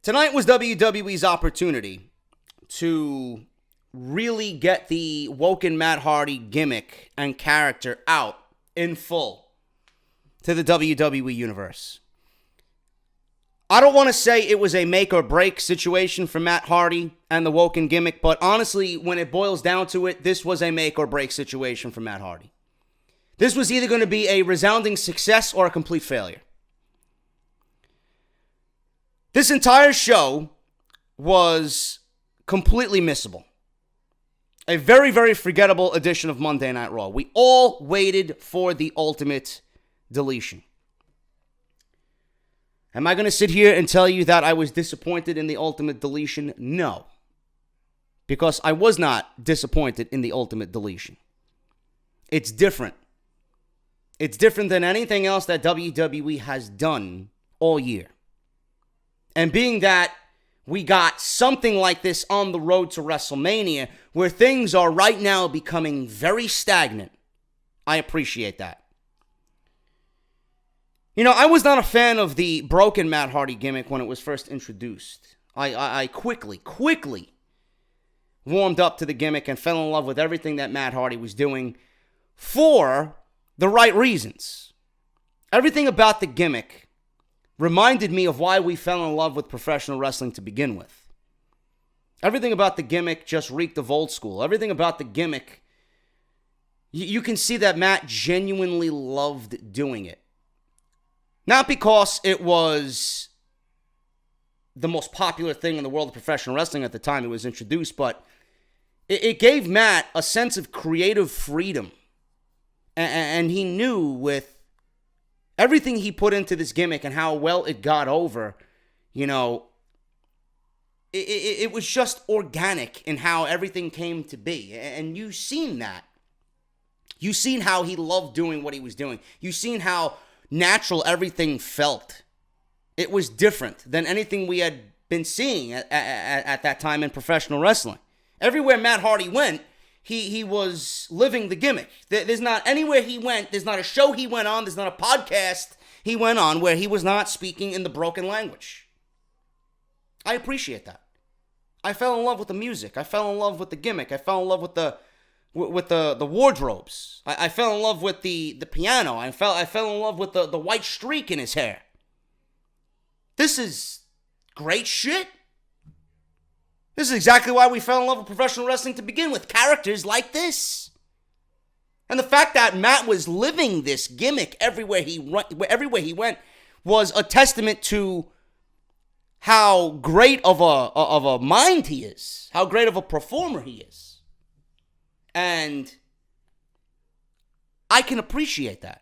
Tonight was WWE's opportunity to really get the Woken Matt Hardy gimmick and character out in full to the WWE Universe. I don't want to say it was a make or break situation for Matt Hardy and the Woken gimmick, but honestly, when it boils down to it, this was a make or break situation for Matt Hardy. This was either going to be a resounding success or a complete failure. This entire show was completely missable. A very, very forgettable edition of Monday Night Raw. We all waited for the ultimate deletion. Am I going to sit here and tell you that I was disappointed in the ultimate deletion? No. Because I was not disappointed in the ultimate deletion. It's different. It's different than anything else that WWE has done all year. And being that we got something like this on the road to WrestleMania, where things are right now becoming very stagnant, I appreciate that. You know, I was not a fan of the broken Matt Hardy gimmick when it was first introduced. I quickly warmed up to the gimmick and fell in love with everything that Matt Hardy was doing for the right reasons. Everything about the gimmick reminded me of why we fell in love with professional wrestling to begin with. Everything about the gimmick just reeked of old school. Everything about the gimmick, you can see that Matt genuinely loved doing it. Not because it was the most popular thing in the world of professional wrestling at the time it was introduced, but it gave Matt a sense of creative freedom. And he knew with everything he put into this gimmick and how well it got over, you know, it was just organic in how everything came to be. And you've seen that. You've seen how he loved doing what he was doing. You've seen how natural everything felt. It was different than anything we had been seeing at that time in professional wrestling. Everywhere Matt Hardy went, he was living the gimmick. There's not anywhere he went, there's not a show he went on, there's not a podcast he went on where he was not speaking in the broken language. I appreciate that. I fell in love with the music. I fell in love with the gimmick. I fell in love with the wardrobes. I fell in love with the piano. I fell in love with the white streak in his hair. This is great shit. This is exactly why we fell in love with professional wrestling to begin with. Characters like this. And the fact that Matt was living this gimmick everywhere he went was a testament to how great of a mind he is. How great of a performer he is. And I can appreciate that.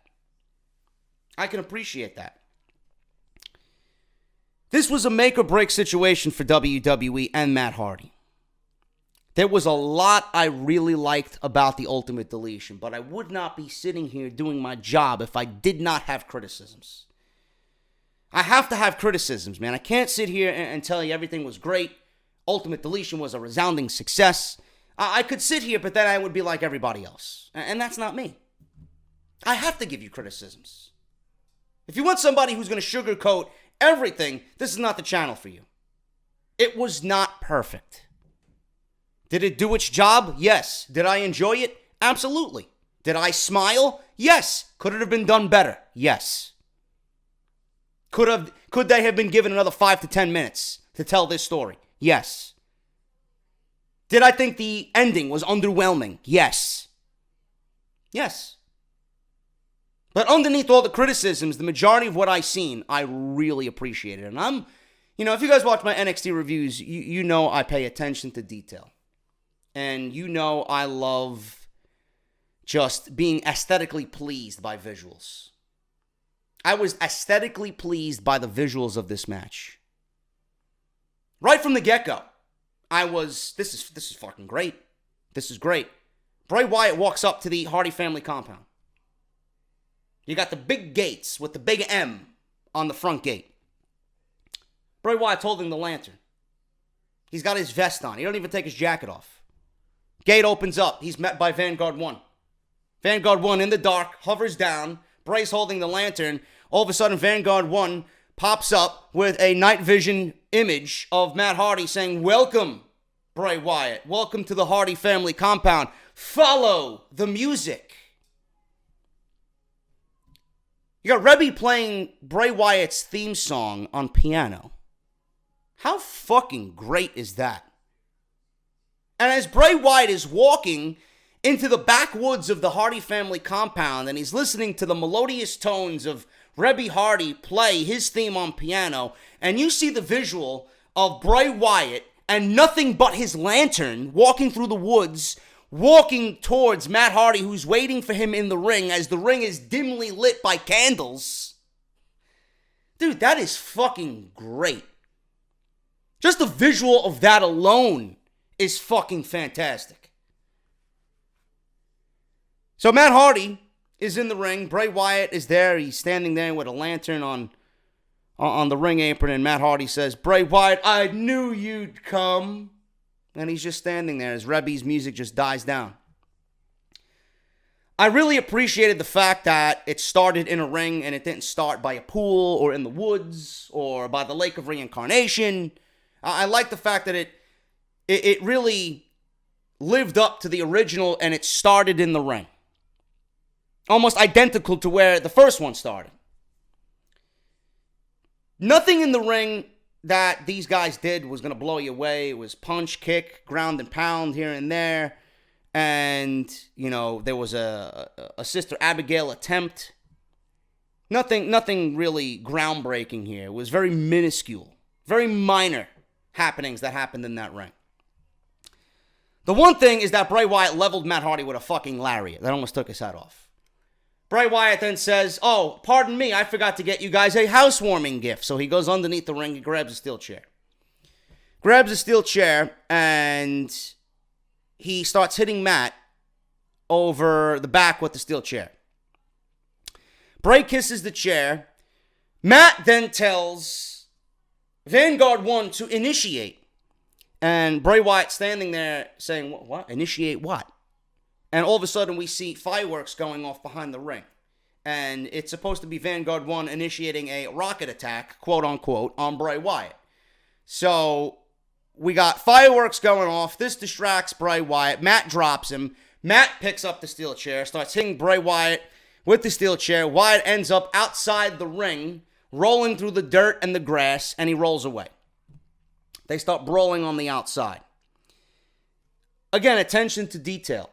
This was a make or break situation for WWE and Matt Hardy. There was a lot I really liked about the Ultimate Deletion, but I would not be sitting here doing my job if I did not have criticisms. I have to have criticisms, man. I can't sit here and tell you everything was great. Ultimate Deletion was a resounding success. I could sit here, but then I would be like everybody else. And that's not me. I have to give you criticisms. If you want somebody who's going to sugarcoat everything, this is not the channel for you. It was not perfect. Did it do its job? Yes. Did I enjoy it? Absolutely. Did I smile? Yes. Could it have been done better? Yes. Could they have been given another 5 to 10 minutes to tell this story? Yes. Did I think the ending was underwhelming? Yes. Yes. But underneath all the criticisms, the majority of what I've seen, I really appreciated. And if you guys watch my NXT reviews, you know I pay attention to detail. And you know I love just being aesthetically pleased by visuals. I was aesthetically pleased by the visuals of this match. Right from the get-go, this is fucking great. This is great. Bray Wyatt walks up to the Hardy family compound. You got the big gates with the big M on the front gate. Bray Wyatt's holding the lantern. He's got his vest on. He don't even take his jacket off. Gate opens up. He's met by Vanguard 1. Vanguard 1 in the dark hovers down. Bray's holding the lantern. All of a sudden, Vanguard 1 pops up with a night vision image of Matt Hardy saying, "Welcome, Bray Wyatt. Welcome to the Hardy family compound. Follow the music." You got Rebby playing Bray Wyatt's theme song on piano. How fucking great is that? And as Bray Wyatt is walking into the backwoods of the Hardy family compound and he's listening to the melodious tones of Rebby Hardy play his theme on piano, and you see the visual of Bray Wyatt and nothing but his lantern walking through the woods, walking towards Matt Hardy, who's waiting for him in the ring as the ring is dimly lit by candles. Dude, that is fucking great. Just the visual of that alone is fucking fantastic. So Matt Hardy is in the ring. Bray Wyatt is there. He's standing there with a lantern on the ring apron, and Matt Hardy says, "Bray Wyatt, I knew you'd come." And he's just standing there as Rebby's music just dies down. I really appreciated the fact that it started in a ring and it didn't start by a pool or in the woods or by the Lake of Reincarnation. I like the fact that it really lived up to the original and it started in the ring. Almost identical to where the first one started. Nothing in the ring that these guys did was going to blow you away. It was punch, kick, ground and pound here and there. And, you know, there was a Sister Abigail attempt. Nothing really groundbreaking here. It was very minuscule, very minor happenings that happened in that ring. The one thing is that Bray Wyatt leveled Matt Hardy with a fucking lariat. That almost took his head off. Bray Wyatt then says, "Oh, pardon me, I forgot to get you guys a housewarming gift." So he goes underneath the ring and grabs a steel chair. And he starts hitting Matt over the back with the steel chair. Bray kisses the chair. Matt then tells Vanguard 1 to initiate. And Bray Wyatt standing there saying, "What? Initiate what?" And all of a sudden, we see fireworks going off behind the ring. And it's supposed to be Vanguard 1 initiating a rocket attack, quote unquote, on Bray Wyatt. So we got fireworks going off. This distracts Bray Wyatt. Matt drops him. Matt picks up the steel chair, starts hitting Bray Wyatt with the steel chair. Wyatt ends up outside the ring, rolling through the dirt and the grass, and he rolls away. They start brawling on the outside. Again, attention to detail.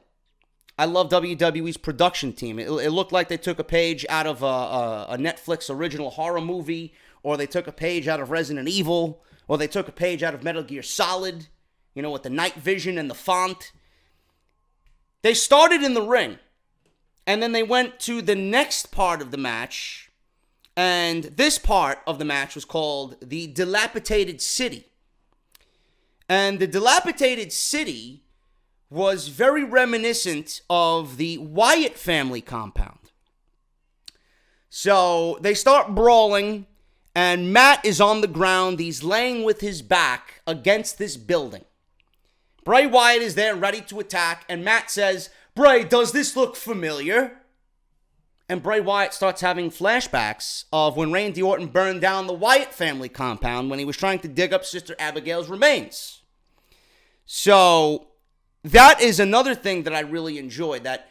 I love WWE's production team. It looked like they took a page out of a Netflix original horror movie, or they took a page out of Resident Evil, or they took a page out of Metal Gear Solid, you know, with the night vision and the font. They started in the ring, and then they went to the next part of the match, and this part of the match was called the Dilapidated City. And the Dilapidated City was very reminiscent of the Wyatt family compound. So they start brawling, and Matt is on the ground. He's laying with his back against this building. Bray Wyatt is there ready to attack, and Matt says, "Bray, does this look familiar?" And Bray Wyatt starts having flashbacks of when Randy Orton burned down the Wyatt family compound when he was trying to dig up Sister Abigail's remains. So that is another thing that I really enjoyed, that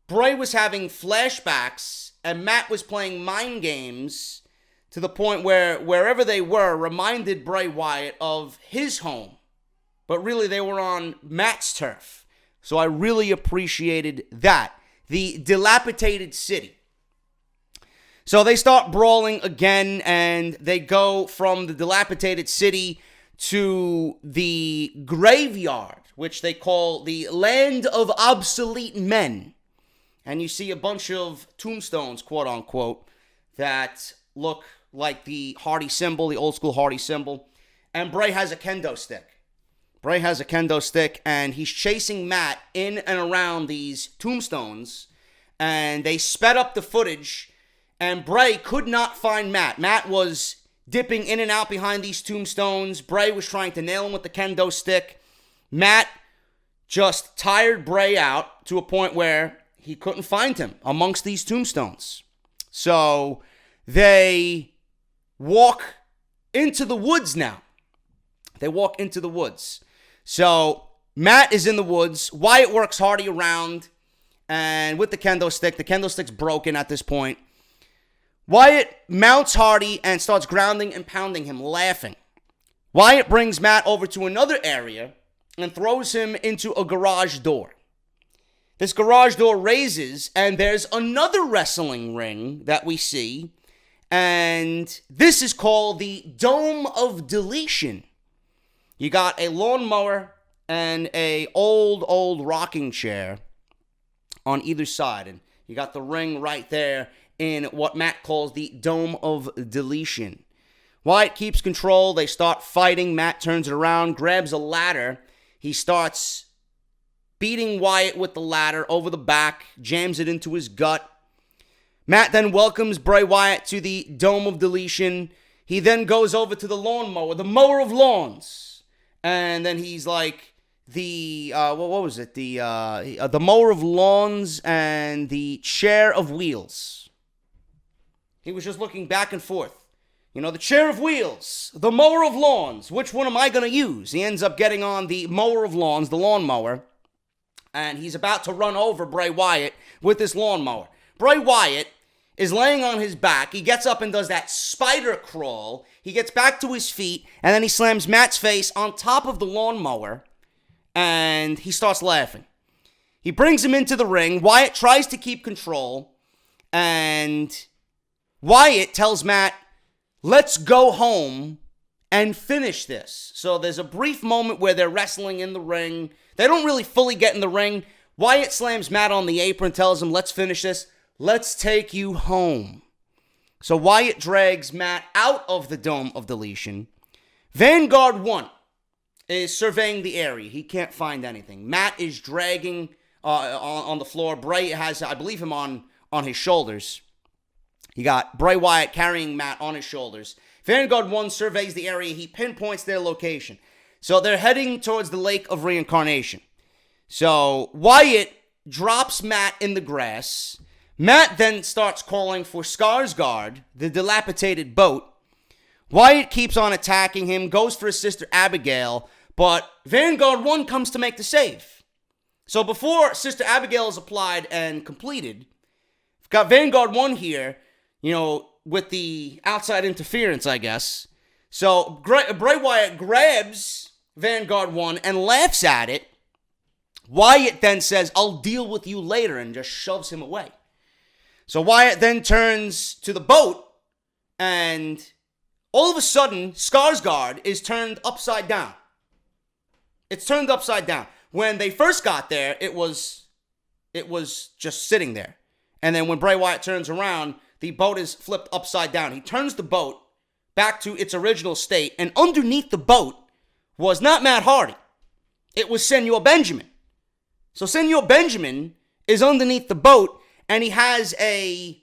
Bray was having flashbacks and Matt was playing mind games to the point where wherever they were reminded Bray Wyatt of his home. But really they were on Matt's turf. So I really appreciated that. The Dilapidated City. So they start brawling again, and they go from the Dilapidated City to the graveyard, which they call the Land of Obsolete Men. And you see a bunch of tombstones, quote unquote, that look like the Hardy symbol, the old school Hardy symbol. And Bray has a kendo stick. And he's chasing Matt in and around these tombstones. And they sped up the footage, and Bray could not find Matt. Matt was dipping in and out behind these tombstones. Bray was trying to nail him with the kendo stick. Matt just tired Bray out to a point where he couldn't find him amongst these tombstones. So they walk into the woods now. They walk into the woods. So Matt is in the woods. Wyatt works Hardy around and with the kendo stick. The kendo stick's broken at this point. Wyatt mounts Hardy and starts grounding and pounding him, laughing. Wyatt brings Matt over to another area and throws him into a garage door. This garage door raises, and there's another wrestling ring that we see, and this is called the Dome of Deletion. You got a lawnmower and a old rocking chair on either side, and you got the ring right there in what Matt calls the Dome of Deletion. Wyatt keeps control. They start fighting. Matt turns it around, grabs a ladder. He starts beating Wyatt with the ladder over the back, jams it into his gut. Matt then welcomes Bray Wyatt to the Dome of Deletion. He then goes over to the lawnmower, the mower of lawns. And then he's like, what was it? The mower of lawns and the chair of wheels. He was just looking back and forth. You know, the chair of wheels, the mower of lawns. Which one am I going to use? He ends up getting on the mower of lawns, the lawnmower. And he's about to run over Bray Wyatt with this lawnmower. Bray Wyatt is laying on his back. He gets up and does that spider crawl. He gets back to his feet, and then he slams Matt's face on top of the lawnmower, and he starts laughing. He brings him into the ring. Wyatt tries to keep control, and Wyatt tells Matt, "Let's go home and finish this." So there's a brief moment where they're wrestling in the ring. They don't really fully get in the ring. Wyatt slams Matt on the apron, tells him, "Let's finish this. Let's take you home." So Wyatt drags Matt out of the Dome of Deletion. Vanguard 1 is surveying the area. He can't find anything. Matt is dragging on the floor. Bray has, I believe, him on his shoulders. You got Bray Wyatt carrying Matt on his shoulders. Vanguard 1 surveys the area. He pinpoints their location. So they're heading towards the Lake of Reincarnation. So Wyatt drops Matt in the grass. Matt then starts calling for Skarsgård, the dilapidated boat. Wyatt keeps on attacking him, goes for his sister Abigail, but Vanguard 1 comes to make the save. So before Sister Abigail is applied and completed, we've got Vanguard 1 here, you know, with the outside interference, I guess. So Bray Wyatt grabs Vanguard 1 and laughs at it. Wyatt then says, "I'll deal with you later," and just shoves him away. So Wyatt then turns to the boat, and all of a sudden, Skarsgård is turned upside down. It's turned upside down. When they first got there, it was just sitting there. And then when Bray Wyatt turns around, the boat is flipped upside down. He turns the boat back to its original state, and underneath the boat was not Matt Hardy. It was Senor Benjamin. So Senor Benjamin is underneath the boat, and he has a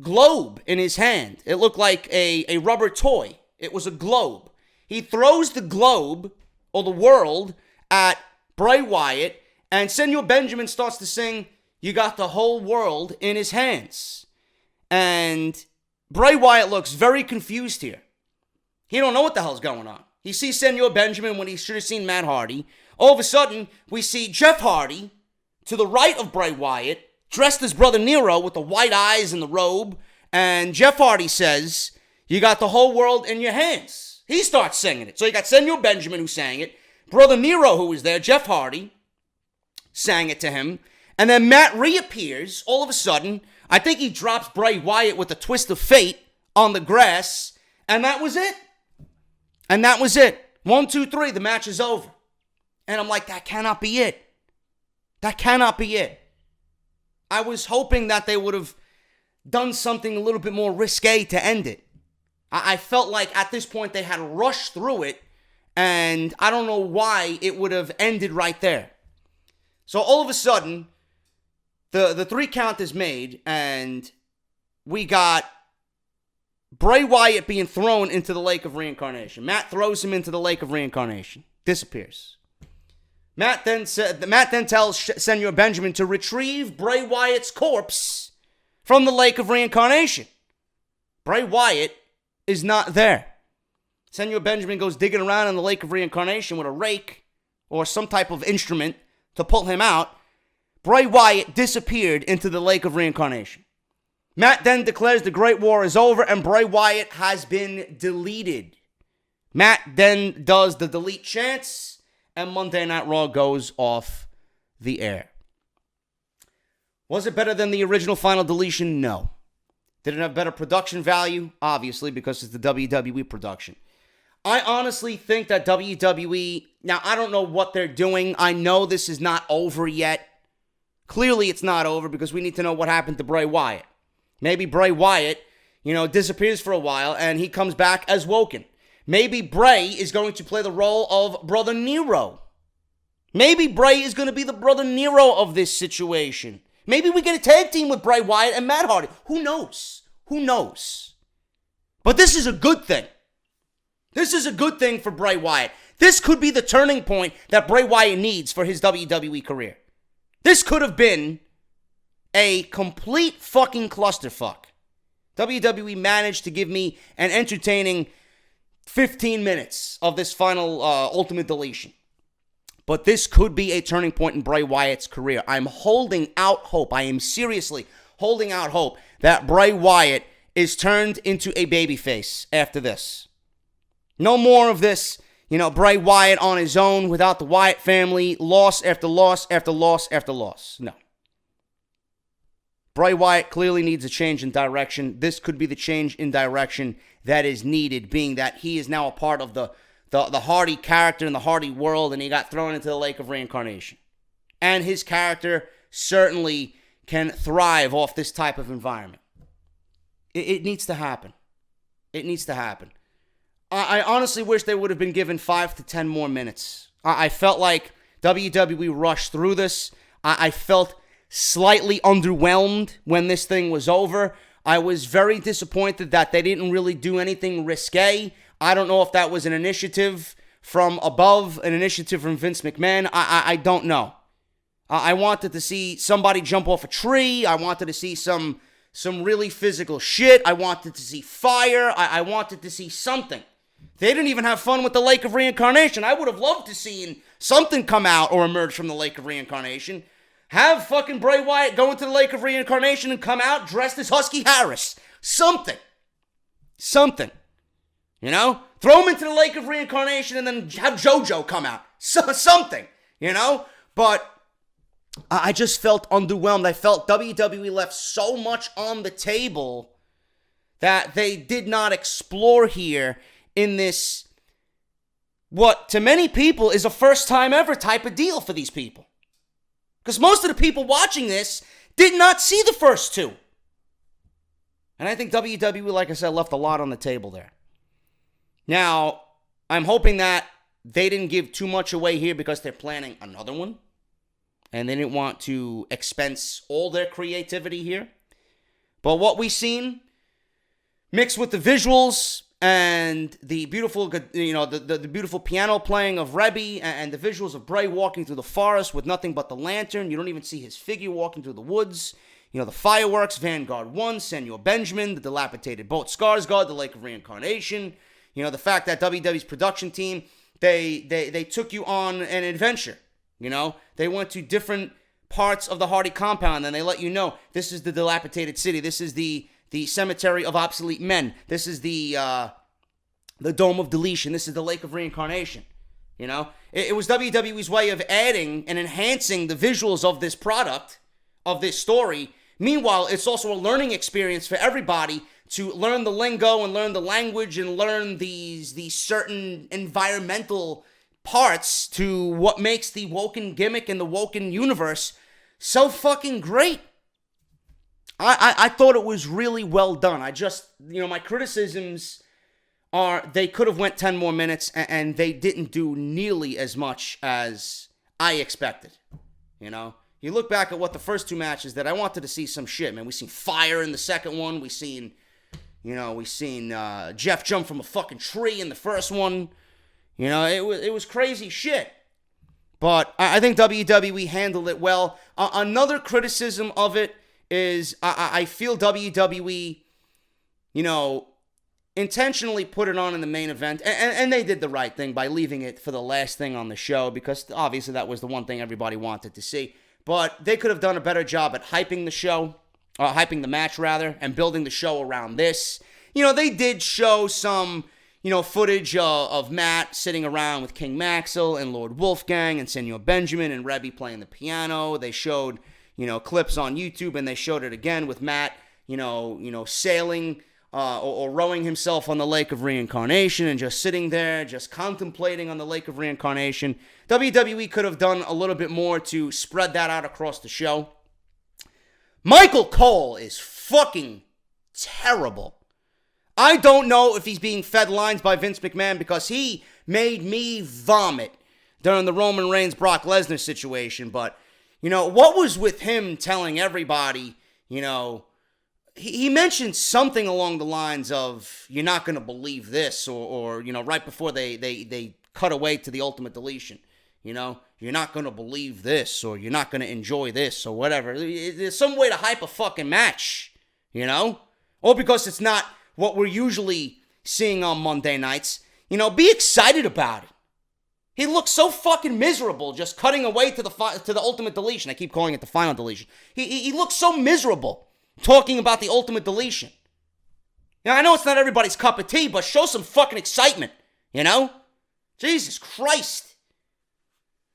globe in his hand. It looked like a rubber toy. It was a globe. He throws the globe, or the world, at Bray Wyatt, and Senor Benjamin starts to sing, "You got the whole world in his hands." And Bray Wyatt looks very confused here. He don't know what the hell's going on. He sees Senor Benjamin when he should have seen Matt Hardy. All of a sudden, we see Jeff Hardy to the right of Bray Wyatt, dressed as Brother Nero with the white eyes and the robe. And Jeff Hardy says, "You got the whole world in your hands." He starts singing it. So you got Senor Benjamin who sang it. Brother Nero who was there, Jeff Hardy, sang it to him. And then Matt reappears all of a sudden. I think he drops Bray Wyatt with a twist of fate on the grass. And that was it. And that was it. 1, 2, 3, the match is over. And I'm like, that cannot be it. That cannot be it. I was hoping that they would have done something a little bit more risque to end it. I felt like at this point they had rushed through it, and I don't know why it would have ended right there. So all of a sudden, the 3 count is made, and we got Bray Wyatt being thrown into the Lake of Reincarnation. Matt throws him into the Lake of Reincarnation. Disappears. Matt then tells Senor Benjamin to retrieve Bray Wyatt's corpse from the Lake of Reincarnation. Bray Wyatt is not there. Senor Benjamin goes digging around in the Lake of Reincarnation with a rake or some type of instrument to pull him out. Bray Wyatt disappeared into the Lake of Reincarnation. Matt then declares the Great War is over and Bray Wyatt has been deleted. Matt then does the delete chants and Monday Night Raw goes off the air. Was it better than the original Final Deletion? No. Did it have better production value? Obviously, because it's the WWE production. I honestly think that WWE, now I don't know what they're doing. I know this is not over yet. Clearly it's not over because we need to know what happened to Bray Wyatt. Maybe Bray Wyatt, disappears for a while and he comes back as Woken. Maybe Bray is going to play the role of Brother Nero. Maybe Bray is going to be the Brother Nero of this situation. Maybe we get a tag team with Bray Wyatt and Matt Hardy. Who knows? Who knows? But this is a good thing. This is a good thing for Bray Wyatt. This could be the turning point that Bray Wyatt needs for his WWE career. This could have been a complete fucking clusterfuck. WWE managed to give me an entertaining 15 minutes of this final Ultimate Deletion. But this could be a turning point in Bray Wyatt's career. I'm holding out hope. I am seriously holding out hope that Bray Wyatt is turned into a babyface after this. No more of this, Bray Wyatt on his own without the Wyatt family, loss after loss after loss after loss. No. Bray Wyatt clearly needs a change in direction. This could be the change in direction that is needed, being that he is now a part of the Hardy character in the Hardy world, and he got thrown into the Lake of Reincarnation. And his character certainly can thrive off this type of environment. It needs to happen. It needs to happen. I honestly wish they would have been given 5 to 10 more minutes. I felt like WWE rushed through this. I felt slightly underwhelmed when this thing was over. I was very disappointed that they didn't really do anything risque. I don't know if that was an initiative from above, an initiative from Vince McMahon. I don't know. I wanted to see somebody jump off a tree. I wanted to see some really physical shit. I wanted to see fire. I wanted to see something. They didn't even have fun with the Lake of Reincarnation. I would have loved to see something come out or emerge from the Lake of Reincarnation. Have fucking Bray Wyatt go into the Lake of Reincarnation and come out dressed as Husky Harris. Something. Throw him into the Lake of Reincarnation and then have JoJo come out. Something. But I just felt underwhelmed. I felt WWE left so much on the table that they did not explore here in this, what to many people is a first time ever type of deal for these people. Because most of the people watching this did not see the first two. And I think WWE, like I said, left a lot on the table there. Now, I'm hoping that they didn't give too much away here because they're planning another one. And they didn't want to expense all their creativity here. But what we've seen, mixed with the visuals and the beautiful, the beautiful piano playing of Rebby and the visuals of Bray walking through the forest with nothing but the lantern. You don't even see his figure walking through the woods. The fireworks, Vanguard 1, Senor Benjamin, the dilapidated boat Skarsgård, the Lake of Reincarnation. The fact that WWE's production team, they took you on an adventure. They went to different parts of the Hardy compound and they let you know this is the Dilapidated City. This is the cemetery of Obsolete Men. This is the Dome of Deletion. This is the Lake of Reincarnation. It was WWE's way of adding and enhancing the visuals of this product, of this story. Meanwhile, it's also a learning experience for everybody to learn the lingo and learn the language and learn these certain environmental parts to what makes the Woken gimmick and the Woken universe so fucking great. I thought it was really well done. I just, my criticisms are they could have went 10 more minutes and they didn't do nearly as much as I expected. You look back at what the first two matches that I wanted to see some shit, man. We seen fire in the second one. We seen Jeff jump from a fucking tree in the first one. It was crazy shit. But I think WWE handled it well. Another criticism of it is I feel WWE, intentionally put it on in the main event. And they did the right thing by leaving it for the last thing on the show, because obviously that was the one thing everybody wanted to see. But they could have done a better job at hyping the show, or hyping the match rather, and building the show around this. They did show some, footage of Matt sitting around with King Maxwell and Lord Wolfgang and Senor Benjamin and Rebby playing the piano. They showed, clips on YouTube, and they showed it again with Matt, sailing or rowing himself on the Lake of Reincarnation and just sitting there, just contemplating on the Lake of Reincarnation. WWE could have done a little bit more to spread that out across the show. Michael Cole is fucking terrible. I don't know if he's being fed lines by Vince McMahon, because he made me vomit during the Roman Reigns-Brock Lesnar situation. But, what was with him telling everybody, he mentioned something along the lines of, you're not going to believe this, or right before they cut away to the Ultimate Deletion. You're not going to believe this, or you're not going to enjoy this, or whatever. There's some way to hype a fucking match, Or because it's not what we're usually seeing on Monday nights. Be excited about it. He looks so fucking miserable just cutting away to the Ultimate Deletion. I keep calling it the Final Deletion. He looks so miserable talking about the Ultimate Deletion. I know it's not everybody's cup of tea, but show some fucking excitement, Jesus Christ.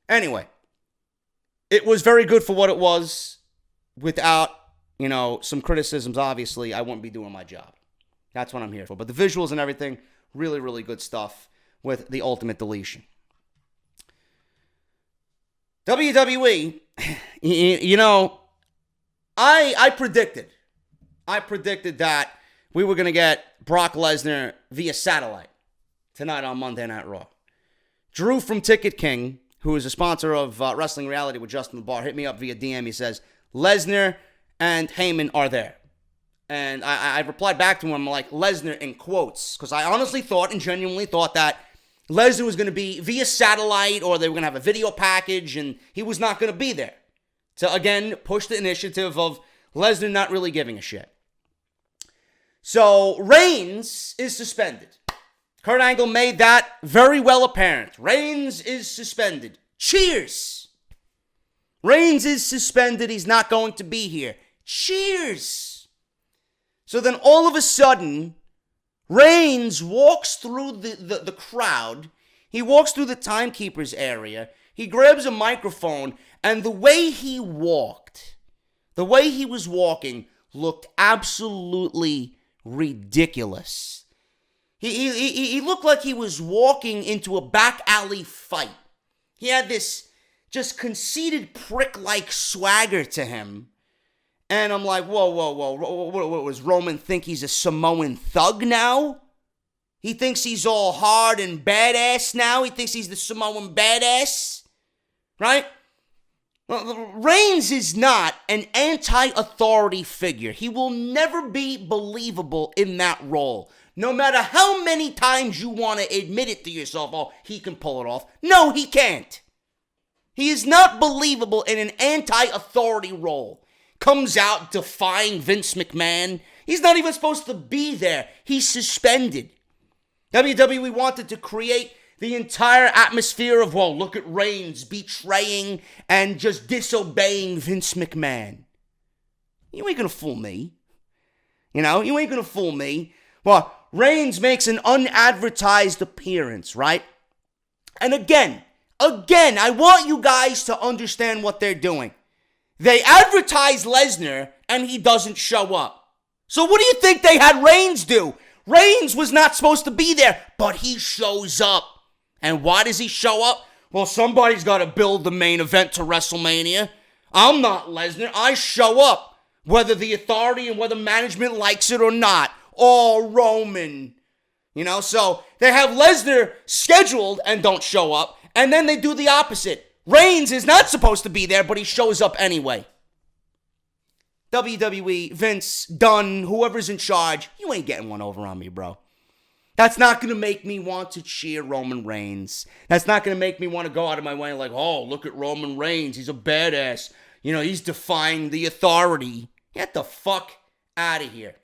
Anyway, it was very good for what it was. Without, some criticisms, obviously, I wouldn't be doing my job. That's what I'm here for. But the visuals and everything, really, really good stuff with the Ultimate Deletion. WWE, I predicted that we were going to get Brock Lesnar via satellite tonight on Monday Night Raw. Drew from Ticket King, who is a sponsor of Wrestling Reality with Justin LeBar, hit me up via DM. He says, Lesnar and Heyman are there. And I replied back to him, I'm like, Lesnar in quotes, because I honestly thought and genuinely thought that Lesnar was going to be via satellite, or they were going to have a video package, and he was not going to be there. To, again, push the initiative of Lesnar not really giving a shit. So, Reigns is suspended. Kurt Angle made that very well apparent. Reigns is suspended. Cheers! Reigns is suspended. He's not going to be here. Cheers! So then all of a sudden, Reigns walks through the crowd. He walks through the timekeeper's area. He grabs a microphone, and the way he walked, the way he was walking, looked absolutely ridiculous. He looked like he was walking into a back alley fight. He had this just conceited prick-like swagger to him. And I'm like, whoa. What was Roman think he's a Samoan thug now? He thinks he's all hard and badass now? He thinks he's the Samoan badass? Right? Well, Reigns is not an anti-authority figure. He will never be believable in that role. No matter how many times you want to admit it to yourself, oh, he can pull it off. No, he can't. He is not believable in an anti-authority role. Comes out defying Vince McMahon. He's not even supposed to be there. He's suspended. WWE wanted to create the entire atmosphere of, well, look at Reigns betraying and just disobeying Vince McMahon. You ain't gonna fool me. You ain't gonna fool me. Well, Reigns makes an unadvertised appearance, right? And again, I want you guys to understand what they're doing. They advertise Lesnar, and he doesn't show up. So what do you think they had Reigns do? Reigns was not supposed to be there, but he shows up. And why does he show up? Well, somebody's got to build the main event to WrestleMania. I'm not Lesnar. I show up, whether the authority and whether management likes it or not. Oh, Roman. So they have Lesnar scheduled and don't show up, and then they do the opposite. Reigns is not supposed to be there, but he shows up anyway. WWE, Vince, Dunn, whoever's in charge, you ain't getting one over on me, bro. That's not going to make me want to cheer Roman Reigns. That's not going to make me want to go out of my way and like, oh, look at Roman Reigns. He's a badass. He's defying the authority. Get the fuck out of here.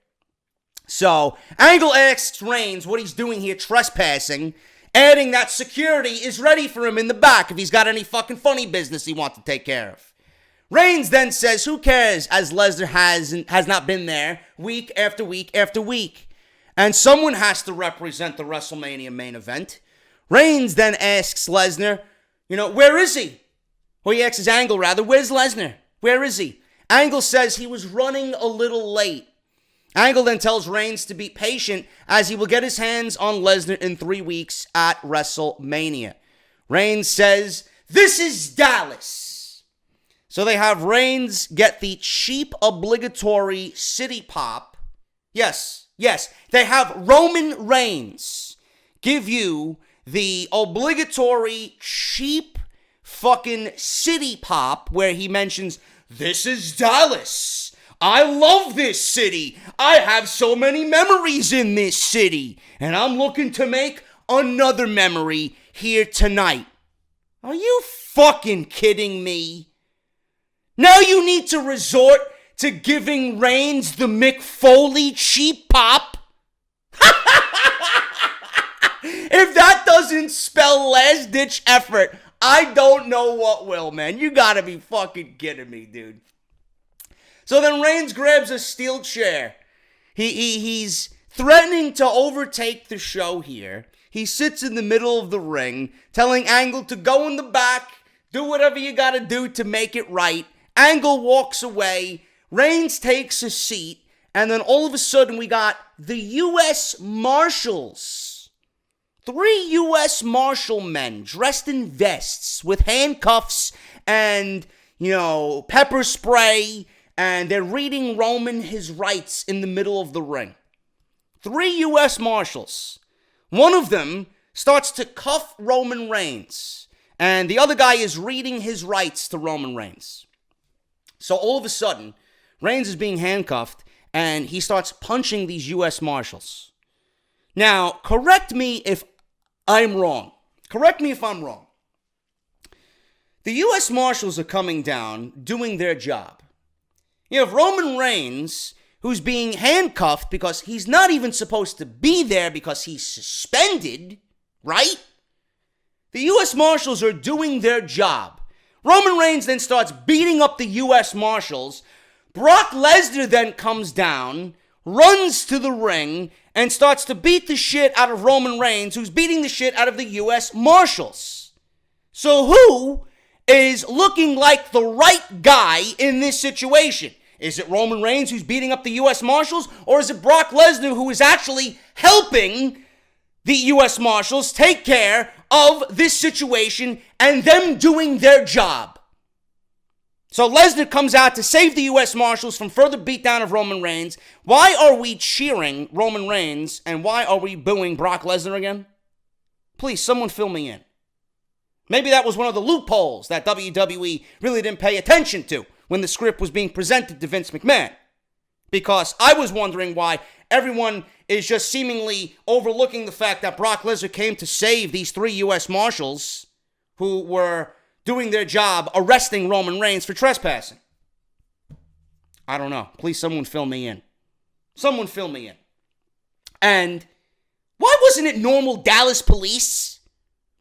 So, Angle asks Reigns what he's doing here trespassing, adding that security is ready for him in the back if he's got any fucking funny business he wants to take care of. Reigns then says, who cares, as Lesnar has not been there week after week after week. And someone has to represent the WrestleMania main event. Reigns then asks Lesnar, where is he? Well, he asks Angle, rather, where's Lesnar? Where is he? Angle says he was running a little late. Angle then tells Reigns to be patient as he will get his hands on Lesnar in 3 weeks at WrestleMania. Reigns says, this is Dallas. So they have Reigns get the cheap obligatory city pop. Yes, they have Roman Reigns give you the obligatory cheap fucking city pop where he mentions, this is Dallas. I love this city. I have so many memories in this city. And I'm looking to make another memory here tonight. Are you fucking kidding me? Now you need to resort to giving Reigns the Mick Foley cheap pop? If that doesn't spell last-ditch effort, I don't know what will, man. You gotta be fucking kidding me, dude. So then Reigns grabs a steel chair. He's threatening to overtake the show here. He sits in the middle of the ring, telling Angle to go in the back, do whatever you gotta do to make it right. Angle walks away. Reigns takes a seat. And then all of a sudden we got the U.S. Marshals. 3 U.S. Marshal men dressed in vests with handcuffs and, pepper spray. And they're reading Roman his rights in the middle of the ring. 3 U.S. Marshals. One of them starts to cuff Roman Reigns. And the other guy is reading his rights to Roman Reigns. So all of a sudden, Reigns is being handcuffed. And he starts punching these U.S. Marshals. Now, correct me if I'm wrong. Correct me if I'm wrong. The U.S. Marshals are coming down, doing their job. You have Roman Reigns, who's being handcuffed because he's not even supposed to be there because he's suspended, right? The U.S. Marshals are doing their job. Roman Reigns then starts beating up the U.S. Marshals. Brock Lesnar then comes down, runs to the ring, and starts to beat the shit out of Roman Reigns, who's beating the shit out of the U.S. Marshals. So who is looking like the right guy in this situation? Is it Roman Reigns who's beating up the U.S. Marshals? Or is it Brock Lesnar who is actually helping the U.S. Marshals take care of this situation and them doing their job? So Lesnar comes out to save the U.S. Marshals from further beatdown of Roman Reigns. Why are we cheering Roman Reigns and why are we booing Brock Lesnar again? Please, someone fill me in. Maybe that was one of the loopholes that WWE really didn't pay attention to when the script was being presented to Vince McMahon. Because I was wondering why everyone is just seemingly overlooking the fact that Brock Lesnar came to save these 3 U.S. Marshals who were doing their job arresting Roman Reigns for trespassing. I don't know. Please, someone fill me in. Someone fill me in. And why wasn't it normal Dallas police?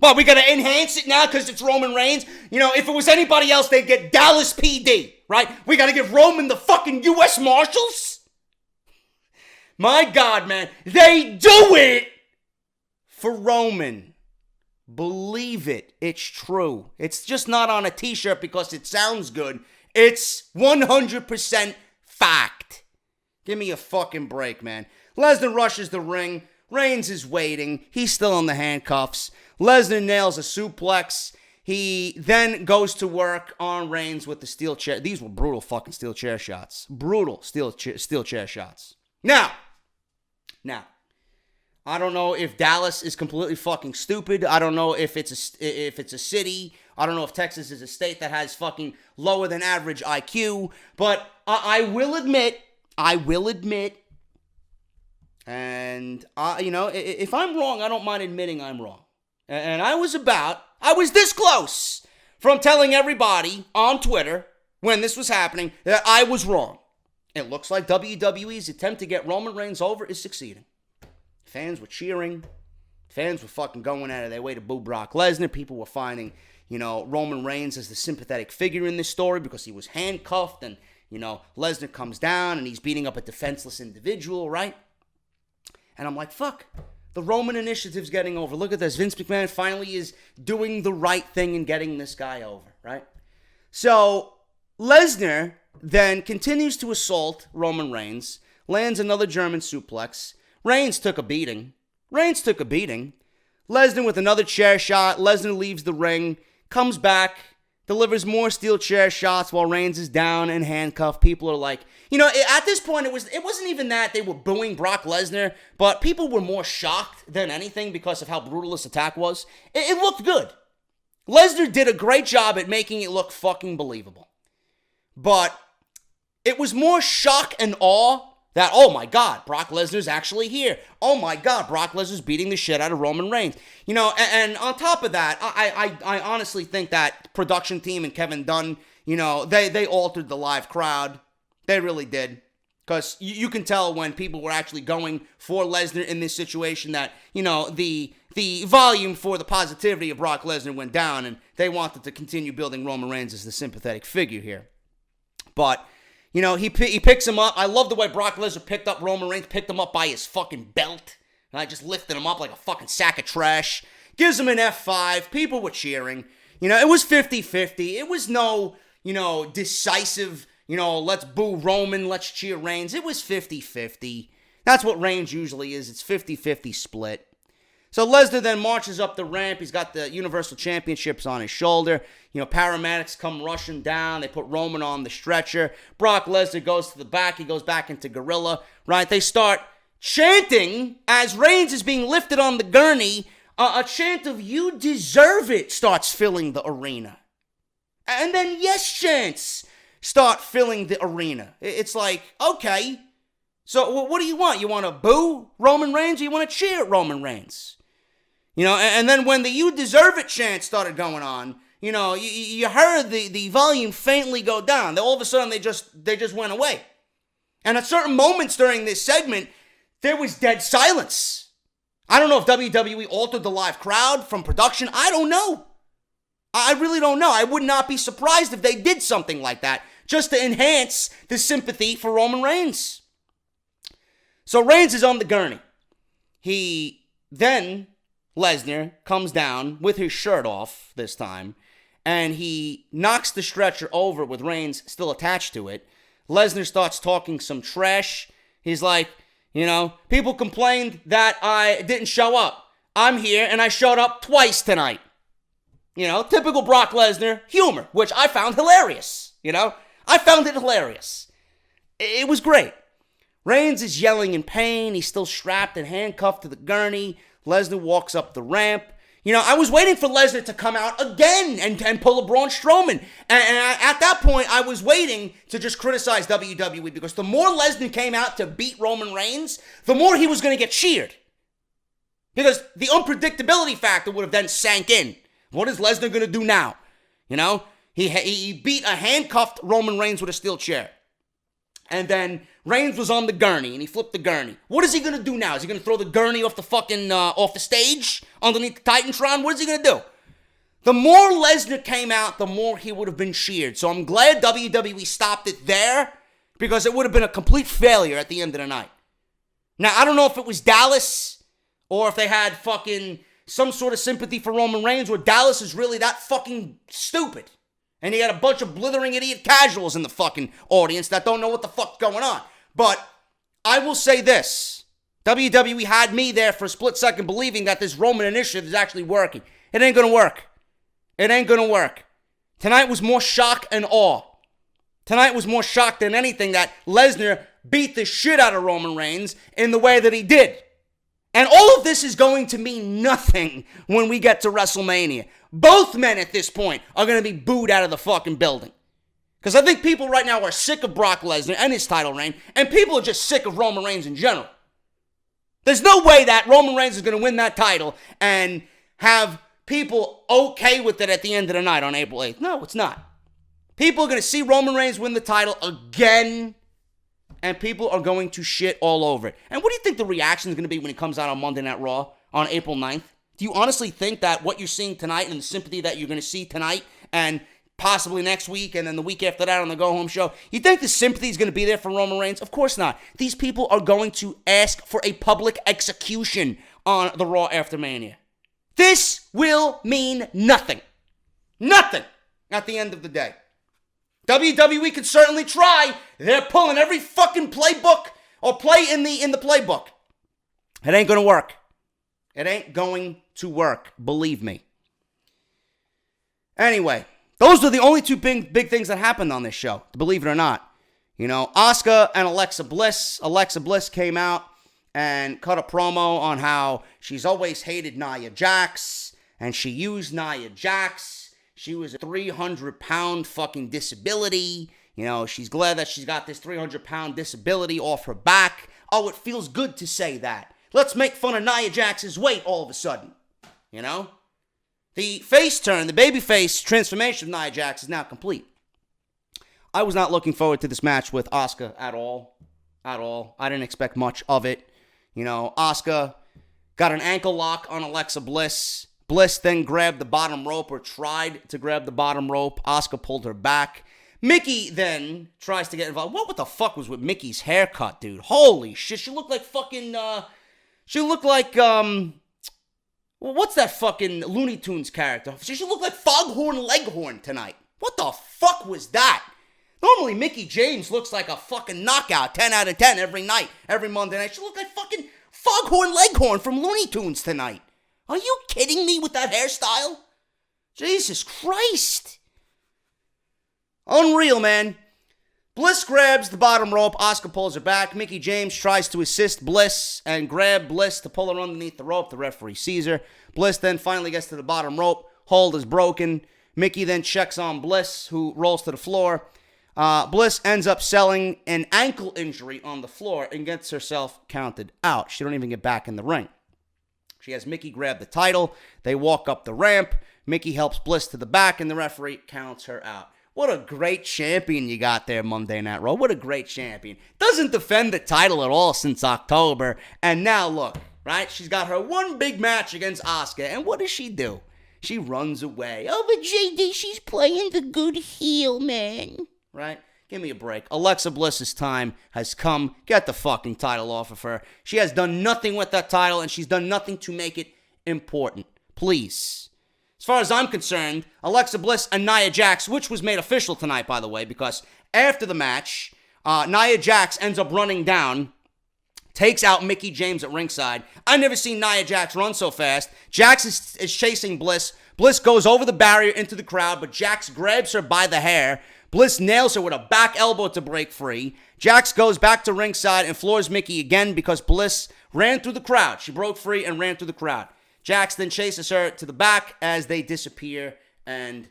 Well, we got to enhance it now because it's Roman Reigns. If it was anybody else, they'd get Dallas PD, right? We got to give Roman the fucking U.S. Marshals? My God, man. They do it for Roman. Believe it. It's true. It's just not on a t-shirt because it sounds good. It's 100% fact. Give me a fucking break, man. Lesnar rushes the ring. Reigns is waiting. He's still in the handcuffs. Lesnar nails a suplex. He then goes to work on Reigns with the steel chair. These were brutal fucking steel chair shots. Brutal steel chair shots. Now, I don't know if Dallas is completely fucking stupid. I don't know if it's a city. I don't know if Texas is a state that has fucking lower than average IQ. But I will admit, and if I'm wrong, I don't mind admitting I'm wrong. And I was this close from telling everybody on Twitter when this was happening that I was wrong. It looks like WWE's attempt to get Roman Reigns over is succeeding. Fans were cheering. Fans were fucking going out of their way to boo Brock Lesnar. People were finding, Roman Reigns as the sympathetic figure in this story because he was handcuffed and, Lesnar comes down and he's beating up a defenseless individual, right? And I'm like, fuck. The Roman initiative's getting over. Look at this. Vince McMahon finally is doing the right thing and getting this guy over, right? So Lesnar then continues to assault Roman Reigns, lands another German suplex. Reigns took a beating. Lesnar with another chair shot. Lesnar leaves the ring, comes back, delivers more steel chair shots while Reigns is down and handcuffed. People are like, at this point, it wasn't even that they were booing Brock Lesnar, but people were more shocked than anything because of how brutal this attack was. It looked good. Lesnar did a great job at making it look fucking believable. But it was more shock and awe that, oh my God, Brock Lesnar's actually here. Oh my God, Brock Lesnar's beating the shit out of Roman Reigns. And on top of that, I honestly think that production team and Kevin Dunn, they altered the live crowd. They really did. Because you can tell when people were actually going for Lesnar in this situation that, the volume for the positivity of Brock Lesnar went down and they wanted to continue building Roman Reigns as the sympathetic figure here. But, he picks him up. I love the way Brock Lesnar picked up Roman Reigns, picked him up by his fucking belt. And I just lifted him up like a fucking sack of trash. Gives him an F5. People were cheering. It was 50-50. It was no, decisive, let's boo Roman, let's cheer Reigns. It was 50-50. That's what Reigns usually is. It's 50-50 split. So Lesnar then marches up the ramp. He's got the Universal Championships on his shoulder. Paramedics come rushing down. They put Roman on the stretcher. Brock Lesnar goes to the back. He goes back into Gorilla, right? They start chanting as Reigns is being lifted on the gurney. A chant of "You deserve it" starts filling the arena. And then yes chants start filling the arena. It's like, okay, so what do you want? You want to boo Roman Reigns or you want to cheer Roman Reigns? And then when the "You deserve it" chant started going on, you heard the volume faintly go down. All of a sudden, they just went away. And at certain moments during this segment, there was dead silence. I don't know if WWE altered the live crowd from production. I don't know. I really don't know. I would not be surprised if they did something like that just to enhance the sympathy for Roman Reigns. So Reigns is on the gurney. Lesnar comes down with his shirt off this time, and he knocks the stretcher over with Reigns still attached to it. Lesnar starts talking some trash. He's like, people complained that I didn't show up. I'm here, and I showed up twice tonight. Typical Brock Lesnar humor, which I found hilarious. I found it hilarious. It was great. Reigns is yelling in pain. He's still strapped and handcuffed to the gurney. Lesnar walks up the ramp. I was waiting for Lesnar to come out again and pull a Braun Strowman. And at that point, I was waiting to just criticize WWE because the more Lesnar came out to beat Roman Reigns, the more he was going to get cheered. Because the unpredictability factor would have then sank in. What is Lesnar going to do now? He beat a handcuffed Roman Reigns with a steel chair. And then Reigns was on the gurney, and he flipped the gurney. What is he going to do now? Is he going to throw the gurney off the fucking, off the stage underneath the Titantron? What is he going to do? The more Lesnar came out, the more he would have been cheered. So I'm glad WWE stopped it there, because it would have been a complete failure at the end of the night. Now, I don't know if it was Dallas, or if they had fucking some sort of sympathy for Roman Reigns, or Dallas is really that fucking stupid. And he had a bunch of blithering idiot casuals in the fucking audience that don't know what the fuck's going on. But I will say this. WWE had me there for a split second believing that this Roman initiative is actually working. It ain't going to work. It ain't going to work. Tonight was more shock and awe. Tonight was more shock than anything that Lesnar beat the shit out of Roman Reigns in the way that he did. And all of this is going to mean nothing when we get to WrestleMania. Both men at this point are going to be booed out of the fucking building. Because I think people right now are sick of Brock Lesnar and his title reign, and people are just sick of Roman Reigns in general. There's no way that Roman Reigns is going to win that title and have people okay with it at the end of the night on April 8th. No, it's not. People are going to see Roman Reigns win the title again and people are going to shit all over it. And what do you think the reaction is going to be when it comes out on Monday Night Raw on April 9th? Do you honestly think that what you're seeing tonight and the sympathy that you're going to see tonight and possibly next week and then the week after that on the go-home show, you think the sympathy is going to be there for Roman Reigns? Of course not. These people are going to ask for a public execution on the Raw after Mania. This will mean nothing. Nothing at the end of the day. WWE could certainly try. They're pulling every fucking playbook or play in the playbook. It ain't going to work. It ain't going to work. Believe me. Anyway, those are the only two big things that happened on this show, believe it or not. You know, Asuka and Alexa Bliss. Alexa Bliss came out and cut a promo on how she's always hated Nia Jax, and she used Nia Jax. She was a 300-pound fucking disability. You know, she's glad that she's got this 300-pound disability off her back. Oh, it feels good to say that. Let's make fun of Nia Jax's weight all of a sudden. You know? The face turn, the babyface transformation of Nia Jax is now complete. I was not looking forward to this match with Asuka at all. At all. I didn't expect much of it. You know, Asuka got an ankle lock on Alexa Bliss. Bliss then grabbed the bottom rope, or tried to grab the bottom rope. Asuka pulled her back. Mickey then tries to get involved. What the fuck was with Mickey's haircut, dude? Holy shit, she looked like fucking, she looked like, what's that fucking Looney Tunes character? She looked like Foghorn Leghorn tonight. What the fuck was that? Normally, Mickie James looks like a fucking knockout, 10 out of 10 every night, every Monday night. She looked like fucking Foghorn Leghorn from Looney Tunes tonight. Are you kidding me with that hairstyle? Jesus Christ. Unreal, man. Bliss grabs the bottom rope. Asuka pulls her back. Mickie James tries to assist Bliss and grab Bliss to pull her underneath the rope. The referee sees her. Bliss then finally gets to the bottom rope. Hold is broken. Mickie then checks on Bliss, who rolls to the floor. Bliss ends up selling an ankle injury on the floor and gets herself counted out. She don't even get back in the ring. She has Mickie grab the title. They walk up the ramp. Mickie helps Bliss to the back, and the referee counts her out. What a great champion you got there, Monday Night Raw. What a great champion. Doesn't defend the title at all since October. And now look, right? She's got her one big match against Asuka. And what does she do? She runs away. Oh, but JD, she's playing the good heel, man. Right? Give me a break. Alexa Bliss's time has come. Get the fucking title off of her. She has done nothing with that title, and she's done nothing to make it important. Please. As far as I'm concerned, Alexa Bliss and Nia Jax, which was made official tonight, by the way, because after the match, Nia Jax ends up running down, takes out Mickie James at ringside. I've never seen Nia Jax run so fast. Jax is chasing Bliss. Bliss goes over the barrier into the crowd, but Jax grabs her by the hair. Bliss nails her with a back elbow to break free. Jax goes back to ringside and floors Mickie again because Bliss ran through the crowd. She broke free and ran through the crowd. Jax then chases her to the back as they disappear, and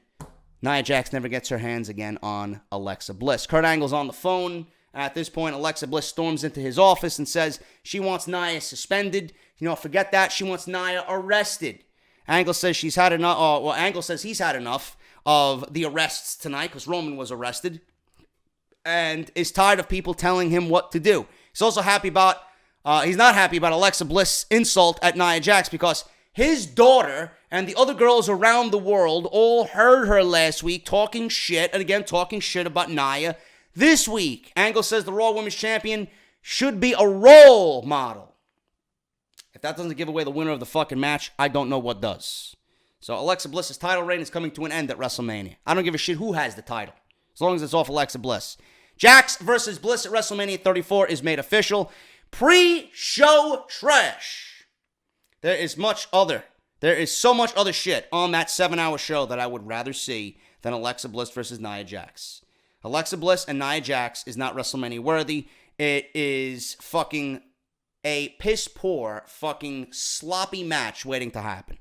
Nia Jax never gets her hands again on Alexa Bliss. Kurt Angle's on the phone. At this point, Alexa Bliss storms into his office and says she wants Nia suspended. You know, forget that. She wants Nia arrested. Angle says she's had enough. Angle says he's had enough of the arrests tonight because Roman was arrested and is tired of people telling him what to do. He's also happy about, he's not happy about Alexa Bliss' insult at Nia Jax because his daughter and the other girls around the world all heard her last week talking shit, and again talking shit about Nia this week. Angle says the Raw Women's Champion should be a role model. If that doesn't give away the winner of the fucking match, I don't know what does. So Alexa Bliss's title reign is coming to an end at WrestleMania. I don't give a shit who has the title, as long as it's off Alexa Bliss. Jax versus Bliss at WrestleMania 34 is made official. Pre-show trash. There is so much other shit on that 7-hour show that I would rather see than Alexa Bliss versus Nia Jax. Alexa Bliss and Nia Jax is not WrestleMania worthy. It is fucking a piss-poor, fucking sloppy match waiting to happen.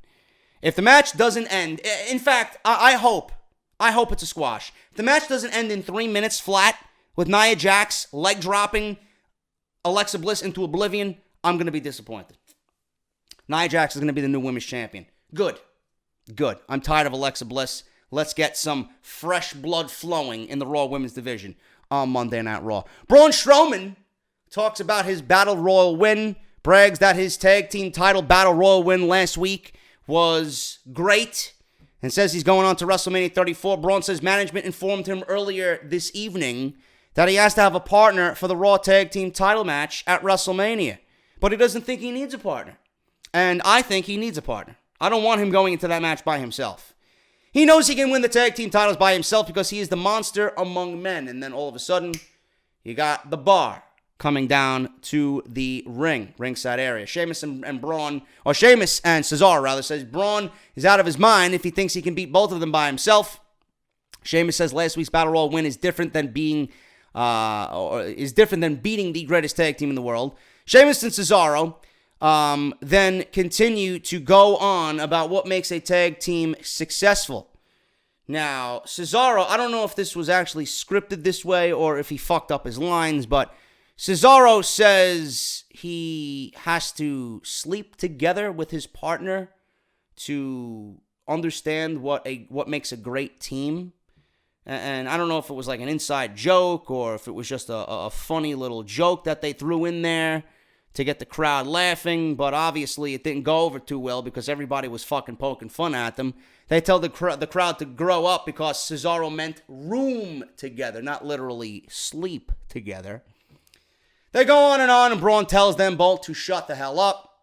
If the match doesn't end, in fact, I hope it's a squash. If the match doesn't end in 3 minutes flat with Nia Jax leg dropping Alexa Bliss into oblivion, I'm going to be disappointed. Nia Jax is going to be the new women's champion. Good. I'm tired of Alexa Bliss. Let's get some fresh blood flowing in the Raw Women's Division on Monday Night Raw. Braun Strowman talks about his Battle Royal win, brags that his tag team title Battle Royal win last week was great, and says he's going on to WrestleMania 34. Braun says management informed him earlier this evening that he has to have a partner for the Raw Tag Team title match at WrestleMania. But he doesn't think he needs a partner. And I think he needs a partner. I don't want him going into that match by himself. He knows he can win the tag team titles by himself because he is the monster among men. And then all of a sudden, you got the Bar coming down to the ringside area. Sheamus and Braun, or Sheamus and Cesaro rather, says Braun is out of his mind if he thinks he can beat both of them by himself. Sheamus says last week's Battle Royal win is different than beating the greatest tag team in the world. Sheamus and Cesaro then continue to go on about what makes a tag team successful. Now, Cesaro, I don't know if this was actually scripted this way or if he fucked up his lines, but Cesaro says he has to sleep together with his partner to understand what makes a great team. And I don't know if it was like an inside joke or if it was just a funny little joke that they threw in there to get the crowd laughing, but obviously it didn't go over too well because everybody was fucking poking fun at them. They tell the crowd to grow up because Cesaro meant room together, not literally sleep together. They go on, and Braun tells them both to shut the hell up.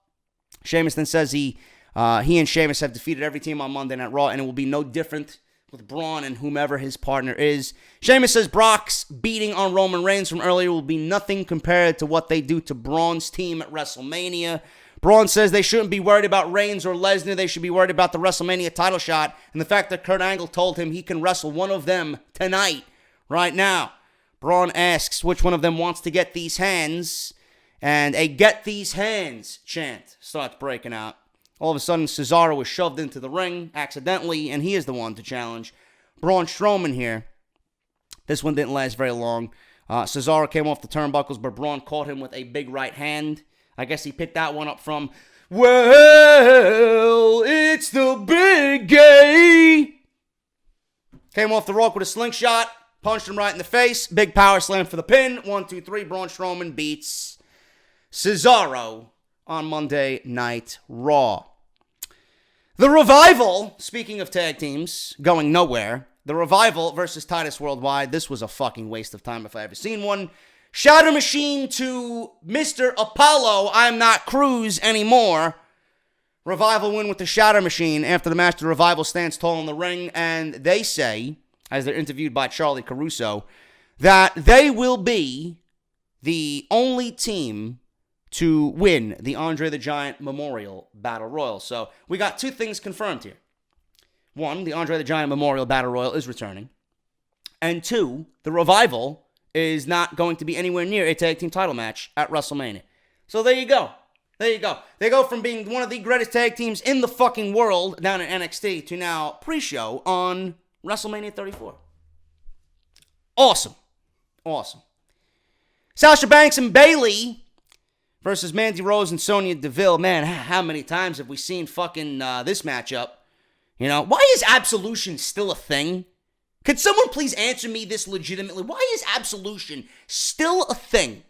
Sheamus then says he and Sheamus have defeated every team on Monday Night Raw, and it will be no different with Braun and whomever his partner is. Sheamus says Brock's beating on Roman Reigns from earlier will be nothing compared to what they do to Braun's team at WrestleMania. Braun says they shouldn't be worried about Reigns or Lesnar. They should be worried about the WrestleMania title shot and the fact that Kurt Angle told him he can wrestle one of them tonight, right now. Braun asks which one of them wants to get these hands, and a "get these hands" chant starts breaking out. All of a sudden, Cesaro is shoved into the ring accidentally, and he is the one to challenge Braun Strowman here. This one didn't last very long. Cesaro came off the turnbuckles, but Braun caught him with a big right hand. I guess he picked that one up from, well, it's the big gay. Came off the rope with a slingshot, punched him right in the face. Big power slam for the pin. 1, 2, 3. Braun Strowman beats Cesaro on Monday Night Raw. The Revival, speaking of tag teams going nowhere, the Revival versus Titus Worldwide. This was a fucking waste of time if I ever seen one. Shatter Machine to Mr. Apollo. I'm not Cruz anymore. Revival win with the Shatter Machine. After the match, the Revival stands tall in the ring, and they say, as they're interviewed by Charlie Caruso, that they will be the only team to win the Andre the Giant Memorial Battle Royal. So we got two things confirmed here. One, the Andre the Giant Memorial Battle Royal is returning. And two, the Revival is not going to be anywhere near a tag team title match at WrestleMania. So there you go. There you go. They go from being one of the greatest tag teams in the fucking world down in NXT to now pre-show on WrestleMania 34. Awesome. Awesome. Sasha Banks and Bayley versus Mandy Rose and Sonya Deville. Man, how many times have we seen fucking this matchup? You know, why is Absolution still a thing? Could someone please answer me this legitimately? Why is Absolution still a thing?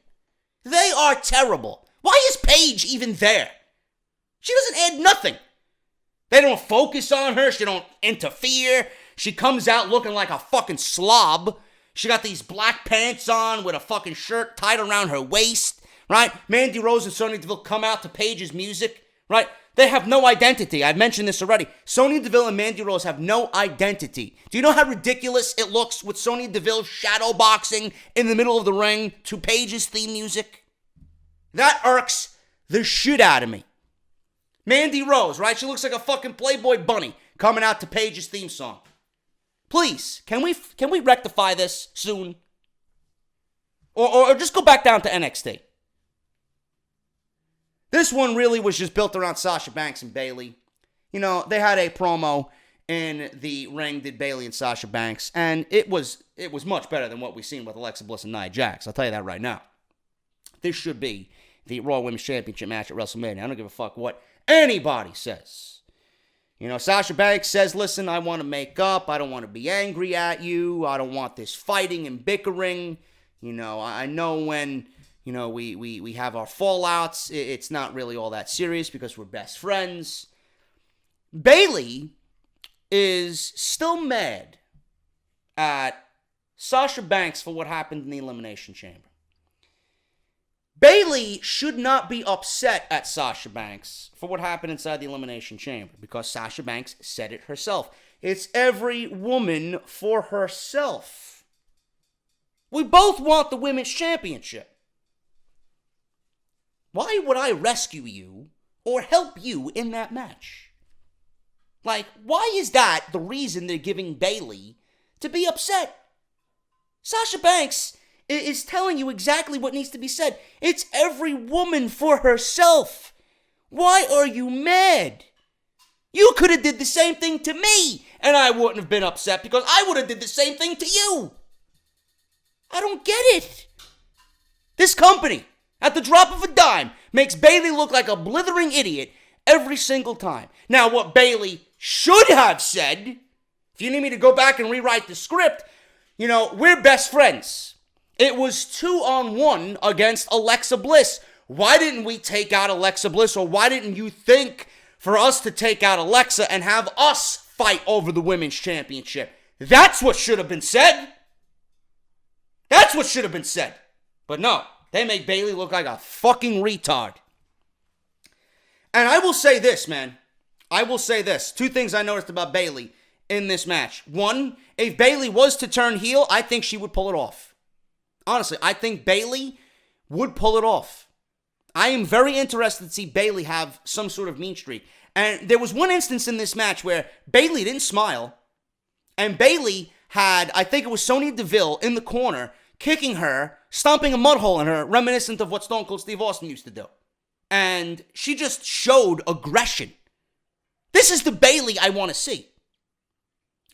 They are terrible. Why is Paige even there? She doesn't add nothing. They don't focus on her. She don't interfere. She comes out looking like a fucking slob. She got these black pants on with a fucking shirt tied around her waist, right? Mandy Rose and Sonya Deville come out to Paige's music, right? They have no identity. I've mentioned this already. Sonya Deville and Mandy Rose have no identity. Do you know how ridiculous it looks with Sonya Deville shadow boxing in the middle of the ring to Paige's theme music? That irks the shit out of me. Mandy Rose, right? She looks like a fucking Playboy bunny coming out to Paige's theme song. Please, can we rectify this soon? Or just go back down to NXT. This one really was just built around Sasha Banks and Bayley. You know, they had a promo in the ring, did Bayley and Sasha Banks, and it was much better than what we've seen with Alexa Bliss and Nia Jax. I'll tell you that right now. This should be the Raw Women's Championship match at WrestleMania. I don't give a fuck what anybody says. You know, Sasha Banks says, listen, I want to make up. I don't want to be angry at you. I don't want this fighting and bickering. You know, I know when we have our fallouts. It's not really all that serious because we're best friends. Bayley is still mad at Sasha Banks for what happened in the Elimination Chamber. Bayley should not be upset at Sasha Banks for what happened inside the Elimination Chamber because Sasha Banks said it herself. It's every woman for herself. We both want the Women's Championship. Why would I rescue you or help you in that match? Like, why is that the reason they're giving Bayley to be upset? Sasha Banks is telling you exactly what needs to be said. It's every woman for herself. Why are you mad? You could have did the same thing to me, and I wouldn't have been upset because I would have did the same thing to you. I don't get it. This company, at the drop of a dime, makes Bayley look like a blithering idiot every single time. Now, what Bayley should have said, if you need me to go back and rewrite the script, we're best friends. It was 2-on-1 against Alexa Bliss. Why didn't we take out Alexa Bliss, or why didn't you think for us to take out Alexa and have us fight over the Women's Championship? That's what should have been said. That's what should have been said. But no, they make Bayley look like a fucking retard. And I will say this, man. I will say this. Two things I noticed about Bayley in this match. One, if Bayley was to turn heel, I think she would pull it off. Honestly, I think Bayley would pull it off. I am very interested to see Bayley have some sort of mean streak. And there was one instance in this match where Bayley didn't smile. And Bayley had, I think it was Sonya Deville in the corner, kicking her, stomping a mud hole in her, reminiscent of what Stone Cold Steve Austin used to do. And she just showed aggression. This is the Bayley I want to see.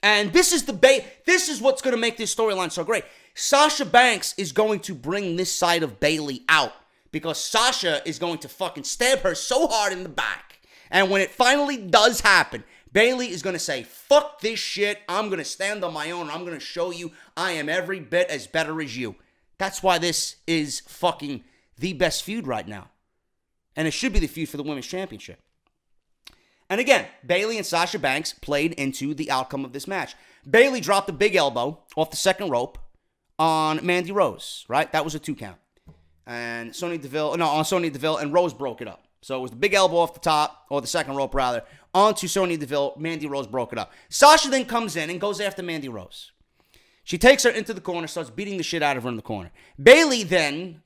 And this is what's going to make this storyline so great. Sasha Banks is going to bring this side of Bayley out because Sasha is going to fucking stab her so hard in the back. And when it finally does happen, Bayley is going to say, fuck this shit. I'm going to stand on my own. I'm going to show you I am every bit as better as you. That's why this is fucking the best feud right now. And it should be the feud for the Women's Championship. And again, Bayley and Sasha Banks played into the outcome of this match. Bayley dropped a big elbow off the second rope on Mandy Rose, right? That was a 2 count. And Sonya Deville, and Rose broke it up. So it was the big elbow off the top, or the second rope rather, onto Sonya Deville. Mandy Rose broke it up. Sasha then comes in and goes after Mandy Rose. She takes her into the corner, starts beating the shit out of her in the corner. Bayley then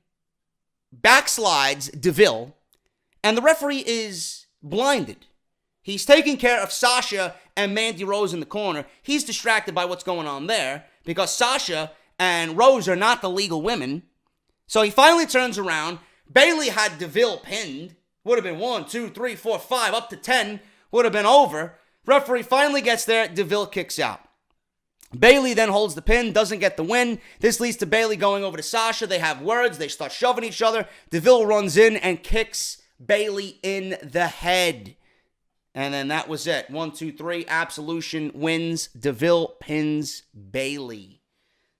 backslides Deville, and the referee is blinded. He's taking care of Sasha and Mandy Rose in the corner. He's distracted by what's going on there because Sasha and Rose are not the legal women. So he finally turns around. Bayley had Deville pinned. Would have been 1, 2, 3, 4, 5, up to 10. Would have been over. Referee finally gets there. Deville kicks out. Bayley then holds the pin, doesn't get the win. This leads to Bayley going over to Sasha. They have words. They start shoving each other. Deville runs in and kicks Bayley in the head. And then that was it. 1, 2, 3. Absolution wins. Deville pins Bayley.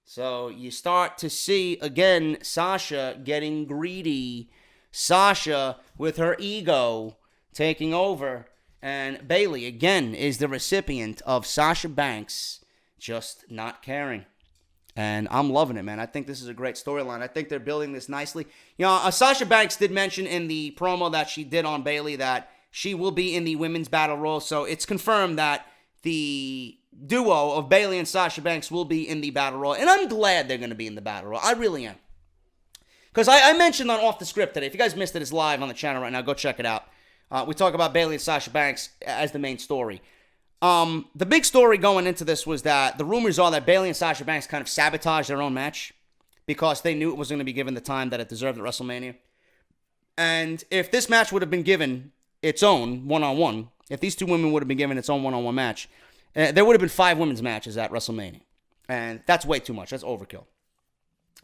So you start to see, again, Sasha getting greedy. Sasha with her ego taking over. And Bayley, again, is the recipient of Sasha Banks just not caring. And I'm loving it, man. I think this is a great storyline. I think they're building this nicely. Sasha Banks did mention in the promo that she did on Bayley that she will be in the Women's Battle Royal. So it's confirmed that the duo of Bayley and Sasha Banks will be in the Battle Royal. And I'm glad they're going to be in the Battle Royal. I really am. Because I mentioned on Off the Script today. If you guys missed it, it's live on the channel right now. Go check it out. We talk about Bayley and Sasha Banks as the main story. The big story going into this was that the rumors are that Bayley and Sasha Banks kind of sabotaged their own match because they knew it was going to be given the time that it deserved at WrestleMania. And if this match would have been given its own one-on-one, if these two women would have been given its own one-on-one match, there would have been 5 women's matches at WrestleMania. And that's way too much. That's overkill.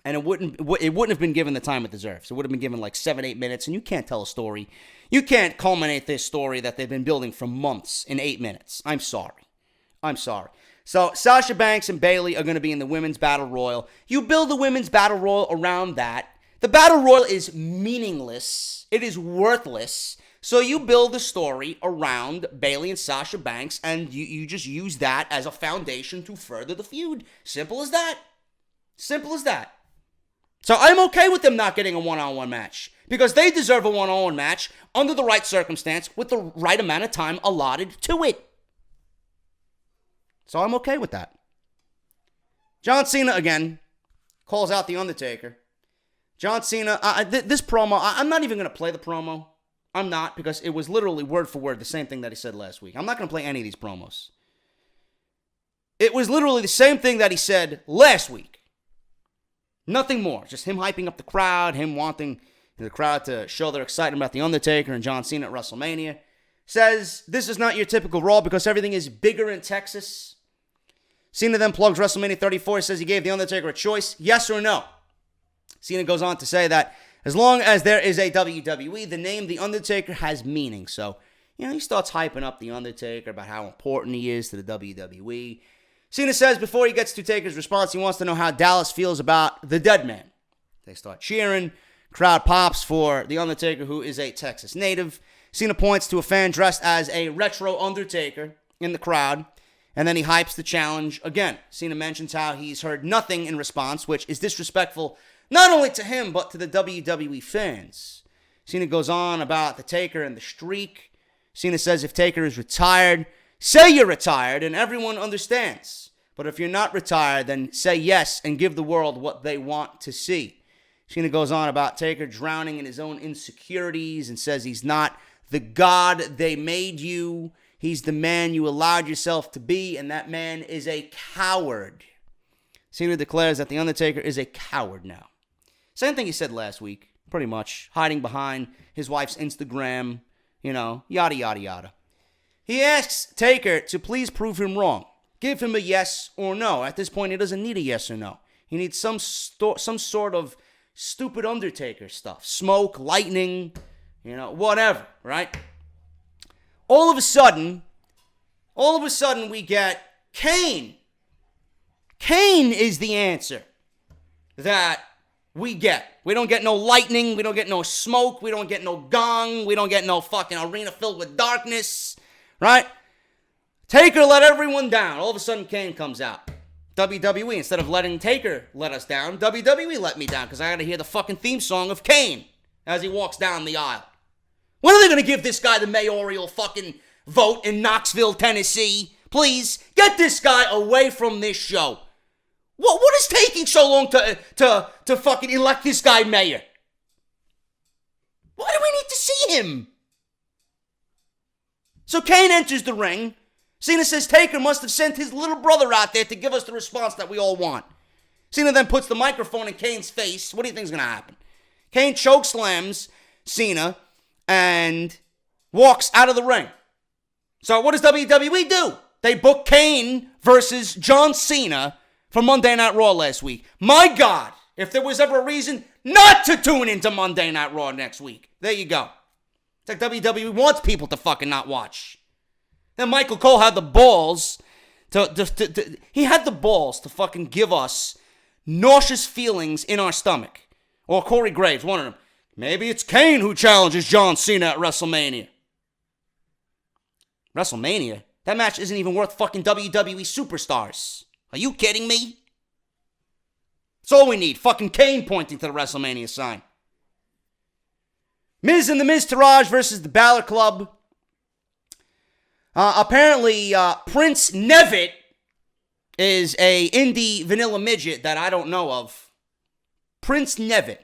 And it wouldn't have been given the time it deserves. It would have been given like 7-8 minutes, and you can't tell a story. You can't culminate this story that they've been building for months in 8 minutes. I'm sorry. So Sasha Banks and Bayley are going to be in the Women's Battle Royal. You build the Women's Battle Royal around that. The Battle Royal is meaningless. It is worthless. So you build a story around Bayley and Sasha Banks, and you just use that as a foundation to further the feud. Simple as that. Simple as that. So I'm okay with them not getting a one-on-one match, because they deserve a one-on-one match under the right circumstance with the right amount of time allotted to it. So I'm okay with that. John Cena, again, calls out The Undertaker. John Cena, this promo, I'm not even going to play the promo. I'm not, because it was literally word for word the same thing that he said last week. I'm not going to play any of these promos. It was literally the same thing that he said last week. Nothing more. Just him hyping up the crowd, him wanting the crowd to show their excitement about The Undertaker and John Cena at WrestleMania. Says, this is not your typical Raw because everything is bigger in Texas. Cena then plugs WrestleMania 34, says he gave The Undertaker a choice, yes or no. Cena goes on to say that as long as there is a WWE, the name The Undertaker has meaning. So, he starts hyping up The Undertaker about how important he is to the WWE. Cena says before he gets to Taker's response, he wants to know how Dallas feels about the dead man. They start cheering. Crowd pops for The Undertaker, who is a Texas native. Cena points to a fan dressed as a retro Undertaker in the crowd, and then he hypes the challenge again. Cena mentions how he's heard nothing in response, which is disrespectful not only to him, but to the WWE fans. Cena goes on about the Taker and the streak. Cena says if Taker is retired, say you're retired and everyone understands. But if you're not retired, then say yes and give the world what they want to see. Cena goes on about Taker drowning in his own insecurities and says he's not the God they made you. He's the man you allowed yourself to be, and that man is a coward. Cena declares that The Undertaker is a coward now. Same thing he said last week, pretty much. Hiding behind his wife's Instagram, yada, yada, yada. He asks Taker to please prove him wrong. Give him a yes or no. At this point, he doesn't need a yes or no. He needs some sort of stupid Undertaker stuff. Smoke, lightning, whatever, right? All of a sudden, we get Kane. Kane is the answer that we get. We don't get no lightning. We don't get no smoke. We don't get no gong. We don't get no fucking arena filled with darkness, right? Taker let everyone down. All of a sudden, Kane comes out. WWE, instead of letting Taker let us down, WWE let me down because I got to hear the fucking theme song of Kane as he walks down the aisle. When are they going to give this guy the mayoral fucking vote in Knoxville, Tennessee? Please, get this guy away from this show. What is taking so long to fucking elect this guy mayor? Why do we need to see him? So Kane enters the ring. Cena says Taker must have sent his little brother out there to give us the response that we all want. Cena then puts the microphone in Kane's face. What do you think is going to happen? Kane chokeslams Cena and walks out of the ring. So what does WWE do? They book Kane versus John Cena for Monday Night Raw last week. My God, if there was ever a reason not to tune into Monday Night Raw next week. There you go. It's like WWE wants people to fucking not watch. Then Michael Cole had the balls he had the balls to fucking give us nauseous feelings in our stomach. Or Corey Graves, one of them. Maybe it's Kane who challenges John Cena at WrestleMania. WrestleMania? That match isn't even worth fucking WWE superstars. Are you kidding me? That's all we need. Fucking Kane pointing to the WrestleMania sign. Miz and the Miztourage versus the Balor Club. Apparently, Prince Nevitt is a indie vanilla midget that I don't know of. Prince Nevitt.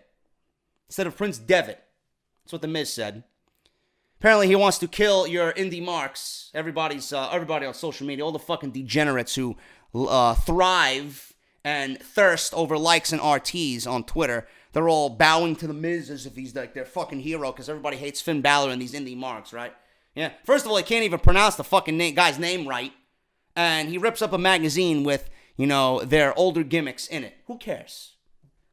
Instead of Prince Devitt. That's what the Miz said. Apparently, he wants to kill your indie marks. Everybody on social media, all the fucking degenerates who thrive and thirst over likes and RTs on Twitter. They're all bowing to the Miz as if he's like their fucking hero because everybody hates Finn Balor and these indie marks, right? Yeah. First of all, he can't even pronounce the fucking guy's name right. And he rips up a magazine with, their older gimmicks in it. Who cares?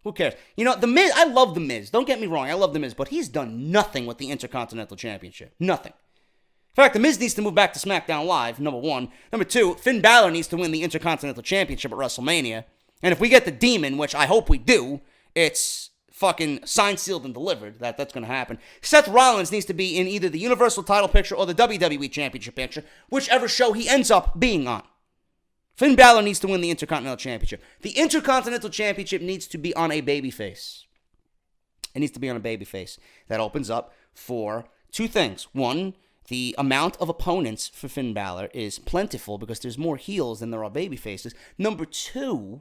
Who cares? The Miz, I love The Miz. Don't get me wrong, I love The Miz, but he's done nothing with the Intercontinental Championship. Nothing. In fact, The Miz needs to move back to SmackDown Live, number one. Number two, Finn Balor needs to win the Intercontinental Championship at WrestleMania. And if we get the Demon, which I hope we do, it's fucking signed, sealed, and delivered. That's going to happen. Seth Rollins needs to be in either the Universal title picture or the WWE Championship picture, whichever show he ends up being on. Finn Balor needs to win the Intercontinental Championship. The Intercontinental Championship needs to be on a babyface. It needs to be on a babyface. That opens up for two things. One, the amount of opponents for Finn Balor is plentiful because there's more heels than there are babyfaces. Number two,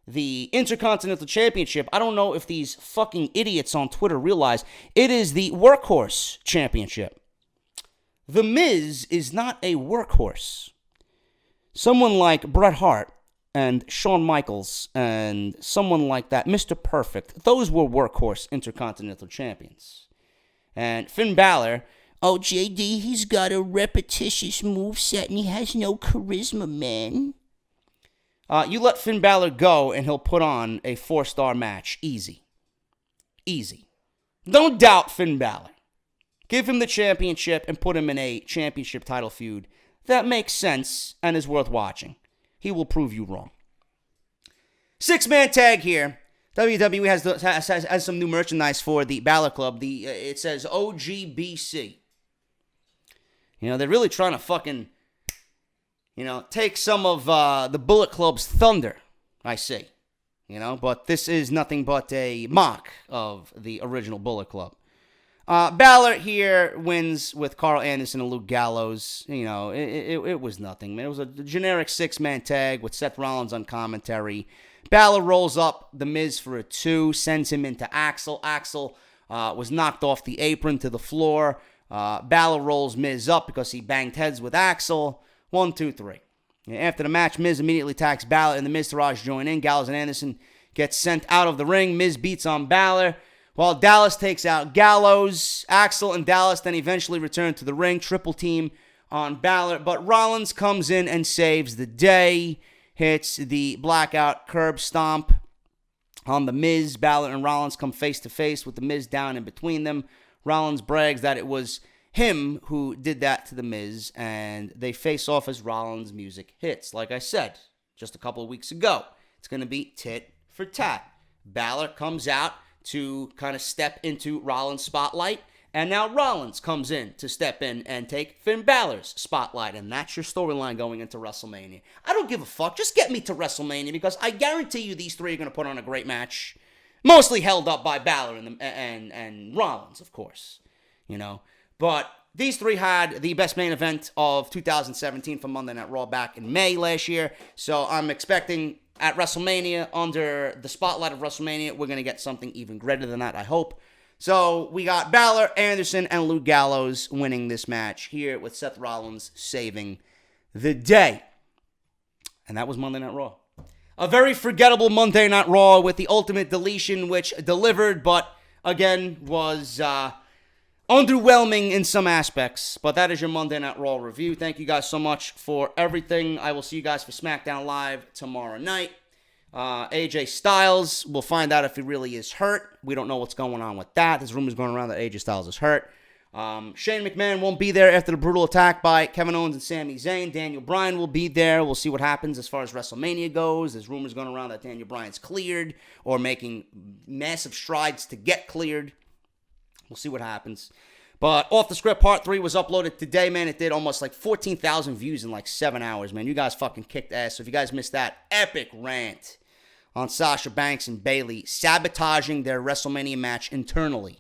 the Intercontinental Championship, I don't know if these fucking idiots on Twitter realize, it is the workhorse championship. The Miz is not a workhorse. Someone like Bret Hart and Shawn Michaels and someone like that, Mr. Perfect, those were workhorse Intercontinental Champions. And Finn Balor, oh, JD, he's got a repetitious moveset and he has no charisma, man. You let Finn Balor go and he'll put on a 4-star match. Easy. Easy. Don't doubt Finn Balor. Give him the championship and put him in a championship title feud. That makes sense and is worth watching. He will prove you wrong. 6-man tag here. WWE has some new merchandise for the Balor Club. It says OGBC. You know, they're really trying to fucking, take some of the Bullet Club's thunder, I see. But this is nothing but a mock of the original Bullet Club. Balor here wins with Carl Anderson and Luke Gallows. It was nothing, man. It was a generic 6-man tag with Seth Rollins on commentary. Balor rolls up The Miz for a 2, sends him into Axel. Axel was knocked off the apron to the floor. Balor rolls Miz up because he banged heads with Axel. 1, 2, 3. After the match, Miz immediately attacks Balor and the Miztourage join in. Gallows and Anderson get sent out of the ring. Miz beats on Balor, while Dallas takes out Gallows. Axel and Dallas then eventually return to the ring. Triple team on Balor, but Rollins comes in and saves the day. Hits the blackout curb stomp on the Miz. Balor and Rollins come face to face with the Miz down in between them. Rollins brags that it was him who did that to the Miz, and they face off as Rollins' music hits. Like I said just a couple of weeks ago, it's going to be tit for tat. Balor comes out to kind of step into Rollins' spotlight, and now Rollins comes in to step in and take Finn Balor's spotlight, and that's your storyline going into WrestleMania. I don't give a fuck. Just get me to WrestleMania, because I guarantee you these three are going to put on a great match, mostly held up by Balor and Rollins, of course, But these three had the best main event of 2017 for Monday Night Raw back in May last year, so I'm expecting at WrestleMania, under the spotlight of WrestleMania, we're going to get something even greater than that, I hope. So we got Balor, Anderson, and Luke Gallows winning this match here with Seth Rollins saving the day. And that was Monday Night Raw. A very forgettable Monday Night Raw with the Ultimate Deletion, which delivered, but again was underwhelming in some aspects. But that is your Monday Night Raw review. Thank you guys so much for everything. I will see you guys for SmackDown Live tomorrow night. AJ Styles, we'll find out if he really is hurt. We don't know what's going on with that. There's rumors going around that AJ Styles is hurt. Shane McMahon won't be there after the brutal attack by Kevin Owens and Sami Zayn. Daniel Bryan will be there. We'll see what happens as far as WrestleMania goes. There's rumors going around that Daniel Bryan's cleared or making massive strides to get cleared. We'll see what happens. But Off the Script Part 3 was uploaded today, man. It did almost like 14,000 views in like 7 hours, man. You guys fucking kicked ass. So if you guys missed that epic rant on Sasha Banks and Bayley sabotaging their WrestleMania match internally,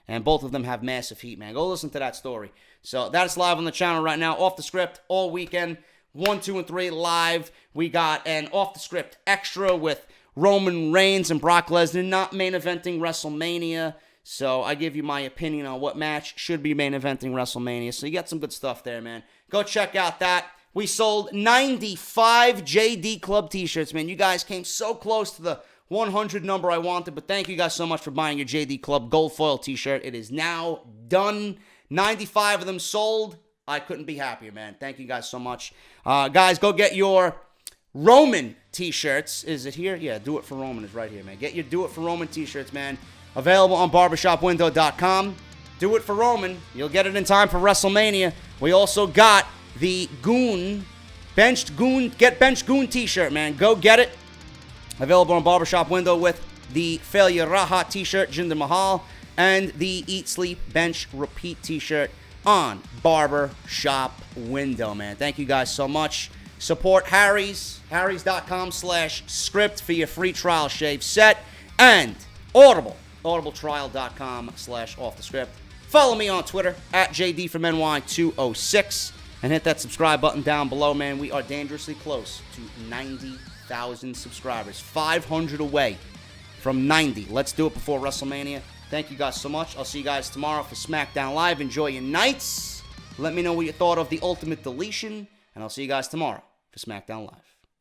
and both of them have massive heat, man. Go listen to that story. So that's live on the channel right now. Off the Script all weekend. 1, 2, and 3 live. We got an Off the Script extra with Roman Reigns and Brock Lesnar not main eventing WrestleMania. So I give you my opinion on what match should be main eventing WrestleMania. So you got some good stuff there, man. Go check out that. We sold 95 JD Club t-shirts, man. You guys came so close to the 100 number I wanted, but thank you guys so much for buying your JD Club gold foil t-shirt. It is now done. 95 of them sold. I couldn't be happier, man. Thank you guys so much. Guys, go get your Roman t-shirts. Is it here? Yeah, Do It For Roman is right here, man. Get your Do It For Roman t-shirts, man. Available on barbershopwindow.com. Do It For Roman. You'll get it in time for WrestleMania. We also got the Goon, Get Benched Goon t-shirt, man. Go get it. Available on Barbershop Window with the Failure Raha t-shirt, Jinder Mahal, and the Eat, Sleep, Bench, Repeat t-shirt on Barber Shop Window, man. Thank you guys so much. Support Harry's, harrys.com/script for your free trial shave set, and Audible, audibletrial.com/offthescript. Follow me on Twitter at JDFROMNY206 and hit that subscribe button down below, man. We are dangerously close to 90,000 subscribers. 500 away from 90. Let's do it before WrestleMania. Thank you guys so much. I'll see you guys tomorrow for SmackDown Live. Enjoy your nights. Let me know what you thought of the Ultimate Deletion, and I'll see you guys tomorrow for SmackDown Live.